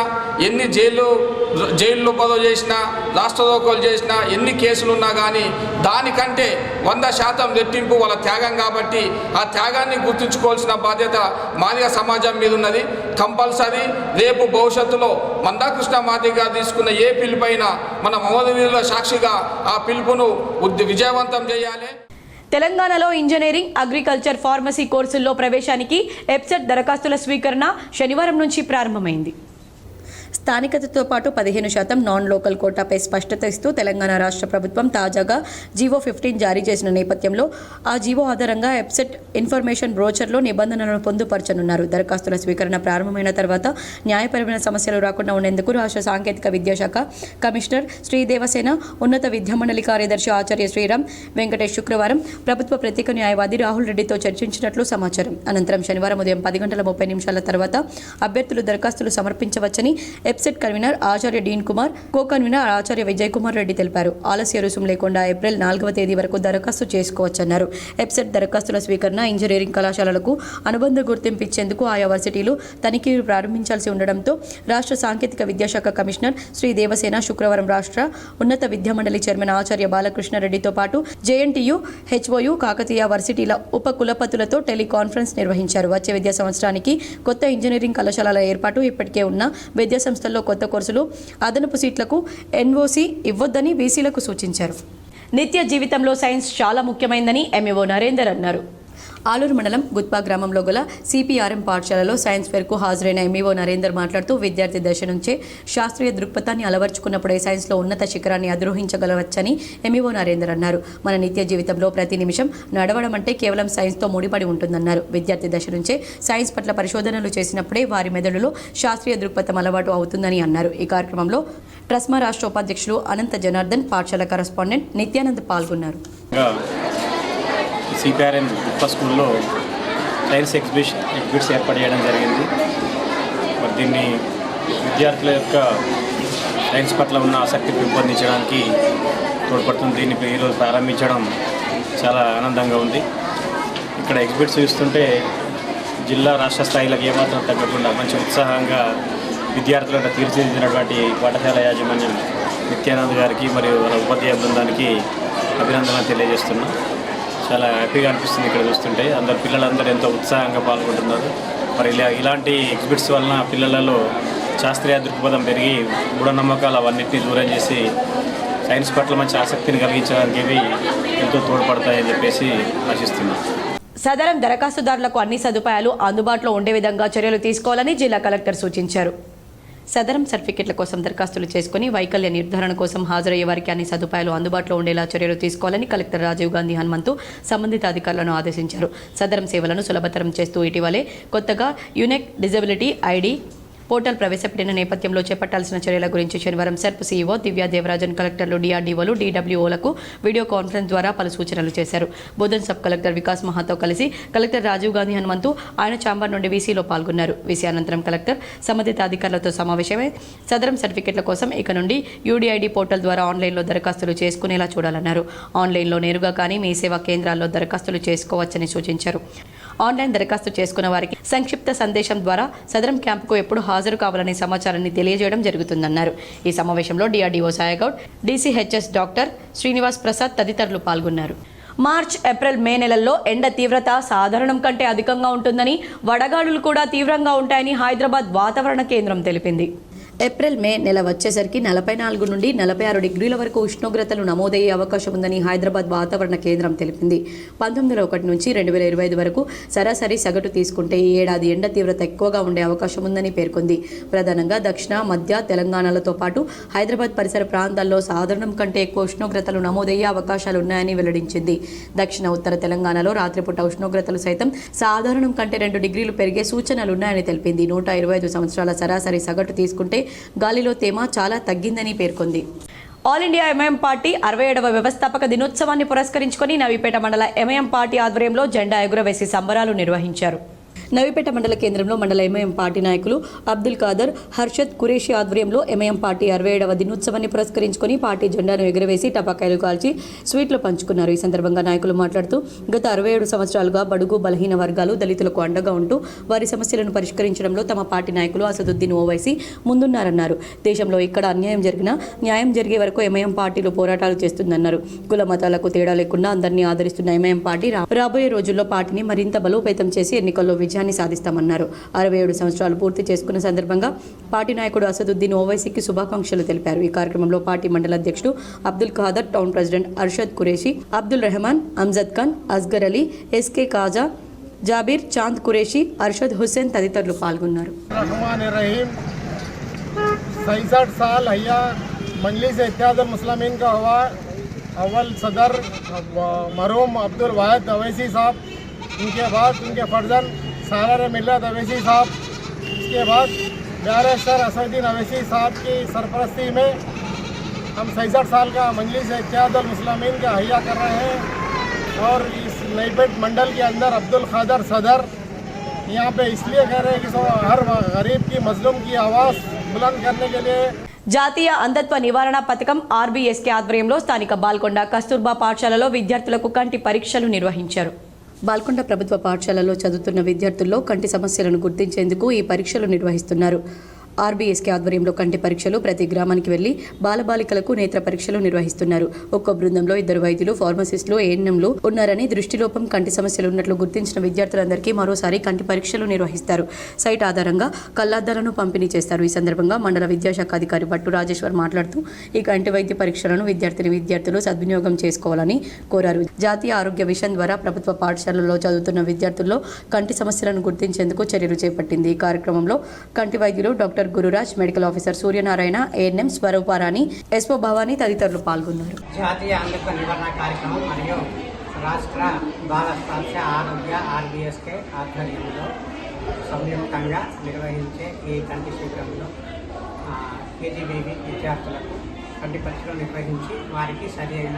ఎన్ని జైల్లో బదో చేసినా, రాష్ట్ర రోకోలు చేసినా, ఎన్ని కేసులు ఉన్నా కానీ దానికంటే 100% రెట్టింపు వాళ్ళ త్యాగం. కాబట్టి ఆ త్యాగాన్ని గుర్తుంచుకోవాల్సిన బాధ్యత మాదిగ సమాజం మీద ఉన్నది. కంపల్సరీ రేపు భవిష్యత్తులో మందాకృష్ణ మాదిగ తీసుకున్న ఏ పిలుపైనా మన అమరవీరుల సాక్షిగా ఆ పిలుపును విజయవంతం చేయాలి. తెలంగాణలో ఇంజనీరింగ్, అగ్రికల్చర్, ఫార్మసీ కోర్సుల్లో ప్రవేశానికి ఎబ్సెట్ దరఖాస్తుల స్వీకరణ శనివారం నుంచి ప్రారంభమైంది. స్థానికతతో పాటు 15% నాన్ లోకల్ కోటాపై స్పష్టత ఇస్తూ తెలంగాణ రాష్ట్ర ప్రభుత్వం తాజాగా జీవో 15 జారీ చేసిన నేపథ్యంలో ఆ జీవో ఆధారంగా వెబ్సైట్ ఇన్ఫర్మేషన్ బ్రోచర్లో నిబంధనలను పొందుపరచనున్నారు. దరఖాస్తుల స్వీకరణ ప్రారంభమైన తర్వాత న్యాయపరమైన సమస్యలు రాకుండా ఉండేందుకు రాష్ట్ర సాంకేతిక విద్యాశాఖ కమిషనర్ శ్రీ దేవసేన, ఉన్నత విద్యామండలి కార్యదర్శి ఆచార్య శ్రీరామ్ వెంకటేష్ శుక్రవారం ప్రభుత్వ ప్రత్యేక న్యాయవాది రాహుల్ రెడ్డితో చర్చించినట్లు సమాచారం. అనంతరం శనివారం ఉదయం 10:30 తర్వాత అభ్యర్థులు దరఖాస్తులు సమర్పించవచ్చని వెబ్సైట్ కన్వీనర్ ఆచార్య డీన్ కుమార్, కో కన్వీనర్ ఆచార్య విజయ్ కుమార్ రెడ్డి తెలిపారు. ఆలస్య రుసుం లేకుండా ఏప్రిల్ 4వ తేదీ వరకు దరఖాస్తు చేసుకోవచ్చన్నారు. వెబ్సైట్ దరఖాస్తుల స్వీకరణ ఇంజనీరింగ్ కళాశాలలకు అనుబంధ గుర్తింపు ఇచ్చేందుకు ఆయా వర్సిటీలు తనిఖీలు ప్రారంభించాల్సి ఉండడంతో రాష్ట్ర సాంకేతిక విద్యాశాఖ కమిషనర్ శ్రీ దేవసేన శుక్రవారం రాష్ట్ర ఉన్నత విద్యామండలి చైర్మన్ ఆచార్య బాలకృష్ణారెడ్డితో పాటు జేఎన్టీయూ, హెచ్ఓయూ, కాకతీయ వర్సిటీల ఉప కులపతులతో టెలికాన్ఫరెన్స్ నిర్వహించారు. వచ్చే విద్యా సంవత్సరానికి కొత్త ఇంజనీరింగ్ కళాశాలల ఏర్పాటు, ఇప్పటికే ఉన్న విద్యా సంస్థల్లో కొత్త కోర్సులు, అదనపు సీట్లకు ఎన్ఓసీ ఇవ్వొద్దని వీసీలకు సూచించారు. నిత్య జీవితంలో సైన్స్ చాలా ముఖ్యమైందని ఎంఈఓ నరేందర్ అన్నారు. ఆలూరు మండలం గుత్పా గ్రామంలో గల సిపిఆర్ఎం పాఠశాలలో సైన్స్ ఫెయిర్కు హాజరైన ఎంఈఓ నరేందర్ మాట్లాడుతూ విద్యార్థి దశ నుంచే శాస్త్రీయ దృక్పథాన్ని అలవర్చుకున్నప్పుడే సైన్స్లో ఉన్నత శిఖరాన్ని అధిరోహించగలవచ్చని ఎంఈఓ నరేందర్ అన్నారు. మన నిత్య జీవితంలో ప్రతి నిమిషం నడవడం అంటే కేవలం సైన్స్తో ముడిపడి ఉంటుందన్నారు. విద్యార్థి దశ నుంచే సైన్స్ పట్ల పరిశోధనలు చేసినప్పుడే వారి మెదడులో శాస్త్రీయ దృక్పథం అలవాటు అవుతుందని అన్నారు. ఈ కార్యక్రమంలో ట్రస్మా రాష్ట్ర ఉపాధ్యక్షులు అనంత జనార్దన్, పాఠశాల కరస్పాండెంట్ నిత్యానంద్ పాల్గొన్నారు. సిపిఆర్ఎం గుప్ప స్కూల్లో సైన్స్ ఎగ్జిబిట్స్ ఏర్పాటు చేయడం జరిగింది. మరి దీన్ని విద్యార్థుల యొక్క సైన్స్ పట్ల ఉన్న ఆసక్తి పెంపొందించడానికి తోడ్పడుతుంది. దీన్ని ఈరోజు ప్రారంభించడం చాలా ఆనందంగా ఉంది. ఇక్కడ ఎగ్జిబిట్స్ చూస్తుంటే జిల్లా రాష్ట్ర స్థాయిలకు ఏమాత్రం తగ్గకుండా మంచి ఉత్సాహంగా విద్యార్థులను తీర్చిదిద్దినటువంటి పాఠశాల యాజమాన్యం నిత్యానంద్ గారికి మరియు వాళ్ళ ఉపాధ్యాయ బృందానికి అభినందనలు తెలియజేస్తున్నాం. చాలా హ్యాపీగా అనిపిస్తుంది ఇక్కడ చూస్తుంటే. పిల్లలందరూ ఎంతో ఉత్సాహంగా పాల్గొంటున్నారు. మరి ఇలాంటి ఎగ్జిబిట్స్ వలన పిల్లలలో శాస్త్రీయ దృక్పథం పెరిగి మూఢనమ్మకాలు అవన్నింటినీ దూరం చేసి సైన్స్ పట్ల మంచి ఆసక్తిని కలిగించడానికి ఇవి ఎంతో తోడ్పడతాయని చెప్పేసి ఆశిస్తున్నాం. సదరం దరఖాస్తుదారులకు అన్ని సదుపాయాలు అందుబాటులో ఉండే విధంగా చర్యలు తీసుకోవాలని జిల్లా కలెక్టర్ సూచించారు. సదరం సర్టిఫికెట్ల కోసం దరఖాస్తులు చేసుకుని వైకల్య నిర్ధారణ కోసం హాజరయ్యే వారికి అన్ని సదుపాయాలు అందుబాటులో ఉండేలా చర్యలు తీసుకోవాలని కలెక్టర్ రాజీవ్ గాంధీ హనుమంతు సంబంధిత అధికారులను ఆదేశించారు. సదరం సేవలను సులభతరం చేస్తూ ఇటీవలే కొత్తగా యూనిక్ డిజబిలిటీ ఐడి పోర్టల్ ప్రవేశపెట్టిన నేపథ్యంలో చేపట్టాల్సిన చర్యల గురించి శనివారం సెర్ప్ సీఈఓ దివ్యా దేవరాజన్ కలెక్టర్లు, డిఆర్డీఓలు, డీడబ్ల్యూఓలకు వీడియో కాన్ఫరెన్స్ ద్వారా పలు సూచనలు చేశారు. బోధన్ సబ్ కలెక్టర్ వికాస్ మహాతో కలిసి కలెక్టర్ రాజీవ్ గాంధీ హనుమంతు ఆయన ఛాంబర్ నుండి వీసీలో పాల్గొన్నారు. వీసీ అనంతరం కలెక్టర్ సంబంధిత అధికారులతో సమావేశమై సదరం సర్టిఫికెట్ల కోసం ఇక నుండి యూడీఐడి పోర్టల్ ద్వారా ఆన్లైన్లో దరఖాస్తులు చేసుకునేలా చూడాలన్నారు. ఆన్లైన్లో నేరుగా కానీ మీ సేవా కేంద్రాల్లో దరఖాస్తులు చేసుకోవచ్చని సూచించారు. ఆన్లైన్ దరఖాస్తు చేసుకున్న వారికి సంక్షిప్త సందేశం ద్వారా సదరం క్యాంపుకు ఎప్పుడు హాజరు కావాలనే సమాచారాన్ని తెలియజేయడం జరుగుతుందన్నారు. ఈ సమావేశంలో DRDO Sayagoud, DCHS doctor Srinivas Prasad తదితరులు పాల్గొన్నారు. మార్చ్, ఏప్రిల్, మే నెలల్లో ఎండ తీవ్రత సాధారణం కంటే అధికంగా ఉంటుందని, వడగాలులు కూడా తీవ్రంగా ఉంటాయని హైదరాబాద్ వాతావరణ కేంద్రం తెలిపింది. ఏప్రిల్, మే నెల వచ్చేసరికి 44 నుండి 46 డిగ్రీల వరకు ఉష్ణోగ్రతలు నమోదయ్యే అవకాశం ఉందని హైదరాబాద్ వాతావరణ కేంద్రం తెలిపింది. 1901 నుంచి 2025 వరకు సరాసరి సగటు తీసుకుంటే ఈ ఏడాది ఎండ తీవ్రత ఎక్కువగా ఉండే అవకాశం ఉందని పేర్కొంది. ప్రధానంగా దక్షిణ, మధ్య తెలంగాణలతో పాటు హైదరాబాద్ పరిసర ప్రాంతాల్లో సాధారణం కంటే ఎక్కువ ఉష్ణోగ్రతలు నమోదయ్యే అవకాశాలున్నాయని వెల్లడించింది. దక్షిణ, ఉత్తర తెలంగాణలో రాత్రిపూట ఉష్ణోగ్రతలు సైతం సాధారణం కంటే 2 డిగ్రీలు పెరిగే సూచనలున్నాయని తెలిపింది. 125 సంవత్సరాల సరాసరి సగటు తీసుకుంటే గాలిలో తేమ చాలా తగ్గిందని పేర్కొంది. ఆల్ ఇండియా ఎంఐఎం పార్టీ 67వ వ్యవస్థాపక దినోత్సవాన్ని పురస్కరించుకొని నవీపేట మండల ఎంఐఎం పార్టీ ఆధ్వర్యంలో జెండా ఎగురవేసి సంబరాలు నిర్వహించారు. నవీపేట మండల కేంద్రంలో మండల ఎంఐఎం పార్టీ నాయకులు అబ్దుల్ ఖాదర్, హర్షద్ ఖురేషి ఆధ్వర్యంలో ఎంఐఎం పార్టీ 67వ దినోత్సవాన్ని పురస్కరించుకొని పార్టీ జెండాను ఎగురవేసి టపాకాయలు కాల్చి స్వీట్లు పంచుకున్నారు. ఈ సందర్భంగా నాయకులు మాట్లాడుతూ గత 67 సంవత్సరాలుగా బడుగు బలహీన వర్గాలు, దళితులకు అండగా ఉంటూ వారి సమస్యలను పరిష్కరించడంలో తమ పార్టీ నాయకులు అసదుద్దీన్ ఓవైసీ ముందున్నారన్నారు. దేశంలో ఎక్కడ అన్యాయం జరిగినా న్యాయం జరిగే వరకు ఎంఐఎం పార్టీలు పోరాటాలు చేస్తుందన్నారు. కుల మతాలకు తేడా లేకుండా అందరినీ ఆదరిస్తున్న ఎంఐఎం పార్టీ రాబోయే రోజుల్లో పార్టీని మరింత బలోపేతం చేసి ఎన్నికల్లో విజయాన్ని సాధిస్తామన్నారు. 67 సంవత్సరాలు పూర్తి చేసుకున్న సందర్భంగా పార్టీ నాయకుడు అసదుద్దీన్ ఓవైసీకి శుభాకాంక్షలు తెలిపారు. ఈ కార్యక్రమంలో పార్టీ మండల అధ్యక్షుడు Abdul Khader, town president Arshad Qureshi, Abdul Rehman, Amjad Khan, Asghar Ali, SK Khaja, Jabir, Chand Qureshi, Arshad Hussain తదితరులు పాల్గొన్నారు. 67 साल हया मजलिस इत्तेहाद मुस्लिमीन का हुआ। अव्वल सदर मरहूम अब्दुल वाहिद अवैसी साहब, उनके बाद उनके फर्जन सालार मिल्लत अवैसी साहब, इसके बाद बैरिस्टर असदुद्दीन अवैसी साहब की सरपरस्ती में हम 67 साल का मजलिस इत्तेहाद मुस्लिमीन का हया कर रहे हैं। और इस नईपेट मंडल के अंदर अब्दुल खादर सदर यहाँ पे इसलिए कह रहे हैं कि हर गरीब की मजलूम की आवाज़ बुलंद करने के लिए జాతీయ అంధత్వ నివారణ పథకం ఆర్బీఎస్కే ఆధ్వర్యంలో స్థానిక బాల్కొండ కస్తూర్బా పాఠశాలలో విద్యార్థులకు కంటి పరీక్షలు నిర్వహించారు. బాల్కొండ ప్రభుత్వ పాఠశాలలో చదువుతున్న విద్యార్థుల్లో కంటి సమస్యలను గుర్తించేందుకు ఈ పరీక్షలు నిర్వహిస్తున్నారు. ఆర్బీఎస్కే ఆధ్వర్యంలో కంటి పరీక్షలు ప్రతి గ్రామానికి వెళ్లి బాలబాలికలకు నేత్ర పరీక్షలు నిర్వహిస్తున్నారు. ఒక్కో బృందంలో 2 వైద్యులు, ఫార్మసిస్టులు, ఏఎన్ఎంలు ఉన్నారని, దృష్టిలోపం, కంటి సమస్యలు ఉన్నట్లు గుర్తించిన విద్యార్థులందరికీ మరోసారి కంటి పరీక్షలు నిర్వహిస్తారు. సైట్ ఆధారంగా కళ్లద్దాలను పంపిణీ చేస్తారు. ఈ సందర్భంగా మండల విద్యాశాఖ అధికారి భట్టు రాజేశ్వర్ మాట్లాడుతూ ఈ కంటి వైద్య పరీక్షలను విద్యార్థులు సద్వినియోగం చేసుకోవాలని కోరారు. జాతీయ ఆరోగ్య మిషన్ ద్వారా ప్రభుత్వ పాఠశాలల్లో చదువుతున్న విద్యార్థుల్లో కంటి సమస్యలను గుర్తించేందుకు చర్యలు చేపట్టింది. ఈ కార్యక్రమంలో కంటి వైద్యులు doctor Gururaj, medical officer Suryanarayana, ANM Swaruparani, SO Bhavani తదితరులు పాల్గొన్నారు. జాతీయ అంధత్వ నివారణ కార్యక్రమం మరియు రాష్ట్ర బాల స్వాస్థ్య ఆరోగ్య ఆర్బీఎస్కే ఆధ్వర్యంలో సంయుక్తంగా నిర్వహించే ఈ కంటి శిబిరంలో కేజీబీవీ విద్యార్థులకు కంటి పరీక్షలు నిర్వహించి వారికి సరైన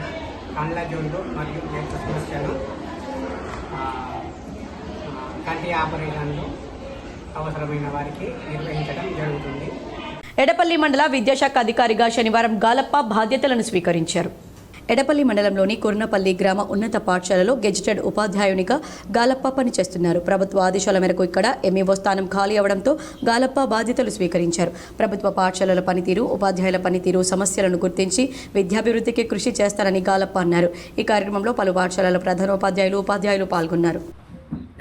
కళ్ళ జోళ్ళు మరియు నేత్ర సమస్యలు, కంటి ఆపరేషన్లు అవసరమైన వారికి నిర్వహించడం జరుగుతుంది. ఎడపల్లి మండల విద్యాశాఖ అధికారిగా శనివారం గాలప్ప బాధ్యతలను స్వీకరించారు. ఎడపల్లి మండలంలోని కుర్నపల్లి గ్రామ ఉన్నత పాఠశాలలో గెజిటెడ్ ఉపాధ్యాయునిగా గాలప్ప పనిచేస్తున్నారు. ప్రభుత్వ ఆదేశాల మేరకు ఇక్కడ ఎంఈఓ స్థానం ఖాళీ అవడంతో గాలప్ప బాధ్యతలు స్వీకరించారు. ప్రభుత్వ పాఠశాలల పనితీరు, ఉపాధ్యాయుల పనితీరు, సమస్యలను గుర్తించి విద్యాభివృద్ధికి కృషి చేస్తారని గాలప్ప అన్నారు. ఈ కార్యక్రమంలో పలు పాఠశాలల ప్రధానోపాధ్యాయులు, ఉపాధ్యాయులు పాల్గొన్నారు.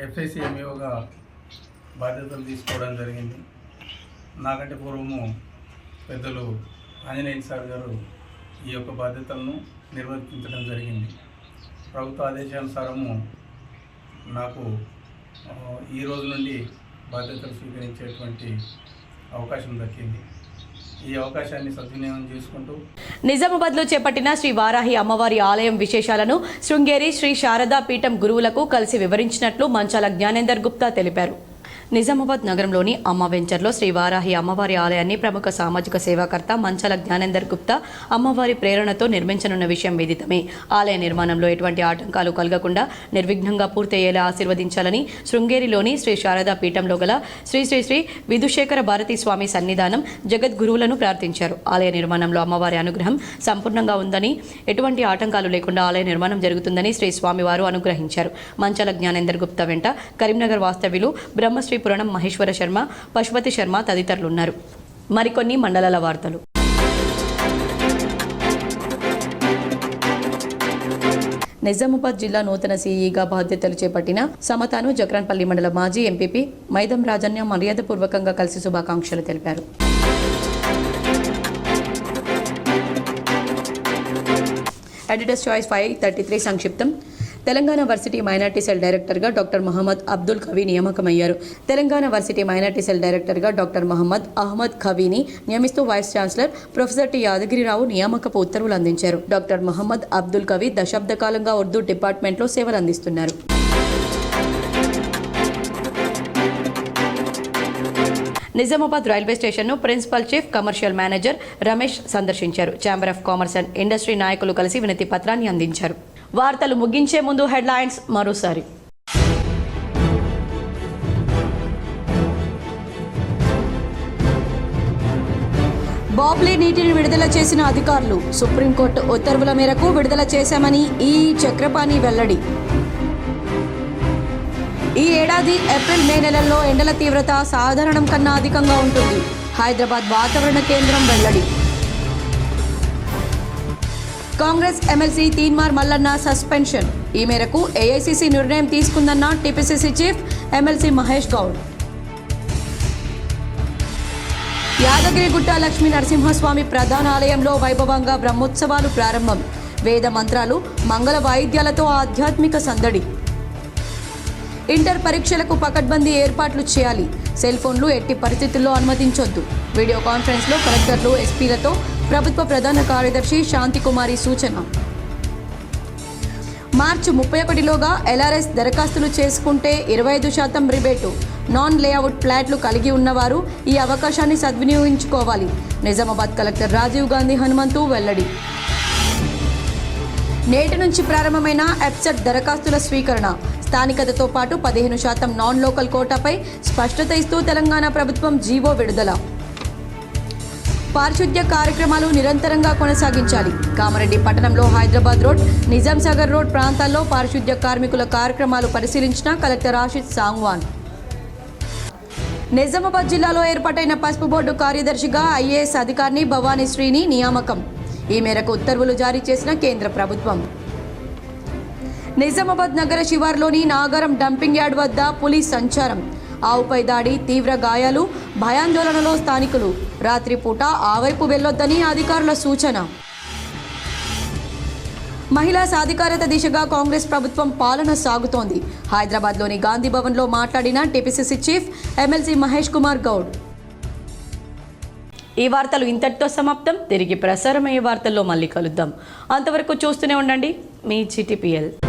ఎఫ్ఐసి ఎంఈఓగా బాధ్యతలు తీసుకోవడం జరిగింది. నాకంటే పూర్వము పెద్దలు ఆంజనేయులు సార్ గారు ఈ యొక్క బాధ్యతలను నిర్వర్తించడం జరిగింది. ప్రభుత్వ ఆదేశానుసారము నాకు ఈ రోజు నుండి బాధ్యతలు స్వీకరించేటువంటి అవకాశం దక్కింది. ఈ అవకాశాన్ని సద్వినియోగం చేసుకుంటూ నిజామాబాద్లో చేపట్టిన శ్రీ వారాహి అమ్మవారి ఆలయం విశేషాలను శృంగేరి శ్రీ శారదా పీఠం గురువులకు కలిసి వివరించినట్లు మంచాల జ్ఞానేందర్ గుప్తా తెలిపారు. నిజామాబాద్ నగరంలోని అమ్మ వెంచర్లో శ్రీ వారాహి అమ్మవారి ఆలయాన్ని ప్రముఖ సామాజిక సేవాకర్త మంచాల జ్ఞానేందర్ గుప్తా అమ్మవారి ప్రేరణతో నిర్మించనున్న విషయం విదితమే. ఆలయ నిర్మాణంలో ఎటువంటి ఆటంకాలు కలగకుండా నిర్విఘ్నంగా పూర్తయ్యేలా ఆశీర్వదించాలని శృంగేరిలోని శ్రీ శారదా పీఠంలో గల శ్రీ శ్రీ శ్రీ విధుశేఖర భారతీ స్వామి సన్నిధానం జగద్గురువులను ప్రార్థించారు. ఆలయ నిర్మాణంలో అమ్మవారి అనుగ్రహం సంపూర్ణంగా ఉందని, ఎటువంటి ఆటంకాలు లేకుండా ఆలయ నిర్మాణం జరుగుతుందని శ్రీ స్వామివారు అనుగ్రహించారు. మంచాల జ్ఞానేందర్ గుప్తా వెంట కరీంనగర్ వాస్తవ్యులు బ్రహ్మశ్రీ పురాణం మహేశ్వర శర్మ, పశుపతి శర్మ తదితరులు ఉన్నారు. మరికొన్ని మండలాల వార్తలు. నిజామాబాద్ జిల్లా నూతన సీఈగా బాధ్యతలు చేపట్టిన సమతాను జక్రాన్పల్లి మండల మాజీ ఎంపీపీ మైదం రాజన్య మర్యాదపూర్వకంగా కలిసి శుభాకాంక్షలు తెలిపారు. ఎడిటర్స్ చాయిస్ 533 సంక్షిప్తం. తెలంగాణ వర్సిటీ మైనార్టీ సెల్ డైరెక్టర్గా డాక్టర్ మహమ్మద్ అబ్దుల్ ఖవీ నియామకమయ్యారు. తెలంగాణ వర్సిటీ మైనార్టీ సెల్ డైరెక్టర్గా డాక్టర్ మహమ్మద్ అహ్మద్ ఖవీని నియమిస్తూ vice chancellor professor T Yadagiri Rao నియామకపు ఉత్తర్వులు అందించారు. డాక్టర్ మహమ్మద్ అబ్దుల్ ఖవీ దశాబ్ద కాలంగా ఉర్దూ డిపార్ట్మెంట్లో సేవలు అందిస్తున్నారు. నిజామాబాద్ రైల్వే స్టేషన్ను principal chief commercial manager Ramesh సందర్శించారు. Chamber of commerce and industry నాయకులు కలిసి వినతి పత్రాన్ని అందించారు. వార్తలు ముగించే ముందు హెడ్లైన్స్ మరోసారి. బాబ్లీ నీటిని విడుదల చేసిన అధికారులు, సుప్రీంకోర్టు ఉత్తర్వుల మేరకు విడుదల చేశామని ఈ చక్రపాణి వెల్లడి. ఈ ఏడాది ఏప్రిల్ మే నెలల్లో ఎండల తీవ్రత సాధారణం కన్నా అధికంగా ఉంటుంది. హైదరాబాద్ వాతావరణ కేంద్రం వెల్లడి. Congress MLC Teenmar Mallanna suspension. ఈ మేరకు ఏఐసీసీ నిర్ణయం తీసుకుందన్న TPCC chief MLC Mahesh Goud. Yadagirigutta Lakshmi Narasimhaswamy ప్రధాన ఆలయంలో వైభవంగా బ్రహ్మోత్సవాలు ప్రారంభం. వేద మంత్రాలు, మంగళ వాయిద్యాలతో ఆధ్యాత్మిక సందడి. ఇంటర్ పరీక్షలకు పకడ్బందీ ఏర్పాట్లు చేయాలి. సెల్ ఫోన్లు ఎట్టి పరిస్థితుల్లో అనుమతించొద్దు. వీడియో కాన్ఫరెన్స్లో కలెక్టర్లు, ఎస్పీలతో ప్రభుత్వ ప్రధాన కార్యదర్శి శాంతికుమారి సూచన. మార్చి 31లోగా LRS దరఖాస్తులు చేసుకుంటే 25% రిబేటు. నాన్ లేఅవుట్ ఫ్లాట్లు కలిగి ఉన్నవారు ఈ అవకాశాన్ని సద్వినియోగించుకోవాలి. నిజామాబాద్ కలెక్టర్ రాజీవ్ గాంధీ హనుమంతు వెల్లడి. నేటి నుంచి ప్రారంభమైన ఎఫ్సెట్ దరఖాస్తుల స్వీకరణ. స్థానికతతో పాటు 15% నాన్ లోకల్ కోటాపై స్పష్టత ఇస్తూ తెలంగాణ ప్రభుత్వం జీవో విడుదల. పారిశుద్ధ్య కార్యక్రమాలు నిరంతరంగా కొనసాగించాలి. కామారెడ్డి పట్టణంలో హైదరాబాద్ రోడ్, నిజాం సాగర్ రోడ్ ప్రాంతాల్లో పారిశుద్ధ్య కార్మికుల కార్యక్రమాలు పరిశీలించిన కలెక్టర్ ఆశిష్ సాంగ్వాన్. నిజామాబాద్ జిల్లాలో ఏర్పాటైన పసుపు బోర్డు కార్యదర్శిగా IAS అధికారిని భవానీ శ్రీని నియామకం. ఈ మేరకు ఉత్తర్వులు జారీ చేసిన కేంద్ర ప్రభుత్వం. నిజామాబాద్ నగర శివార్లోని నాగారం డంపింగ్ యార్డ్ వద్ద పులి సంచారం. ఆవుపై దాడి, తీవ్ర గాయాలు, భయాందోళనలో స్థానికులు. రాత్రిపూట ఆ వైపు వెళ్లొద్దని అధికారుల సూచన. మహిళా సాధికారత దిశగా కాంగ్రెస్ ప్రభుత్వం పాలన సాగుతోంది. హైదరాబాద్లోని గాంధీ భవన్లో మాట్లాడిన TPCC chief MLC Mahesh Kumar Goud. ఈ వార్తలు ఇంతటితో సమాప్తం. తిరిగి ప్రసారమయ్యే వార్తల్లో మళ్ళీ కలుద్దాం. అంతవరకు చూస్తూనే ఉండండి మీ GTPL.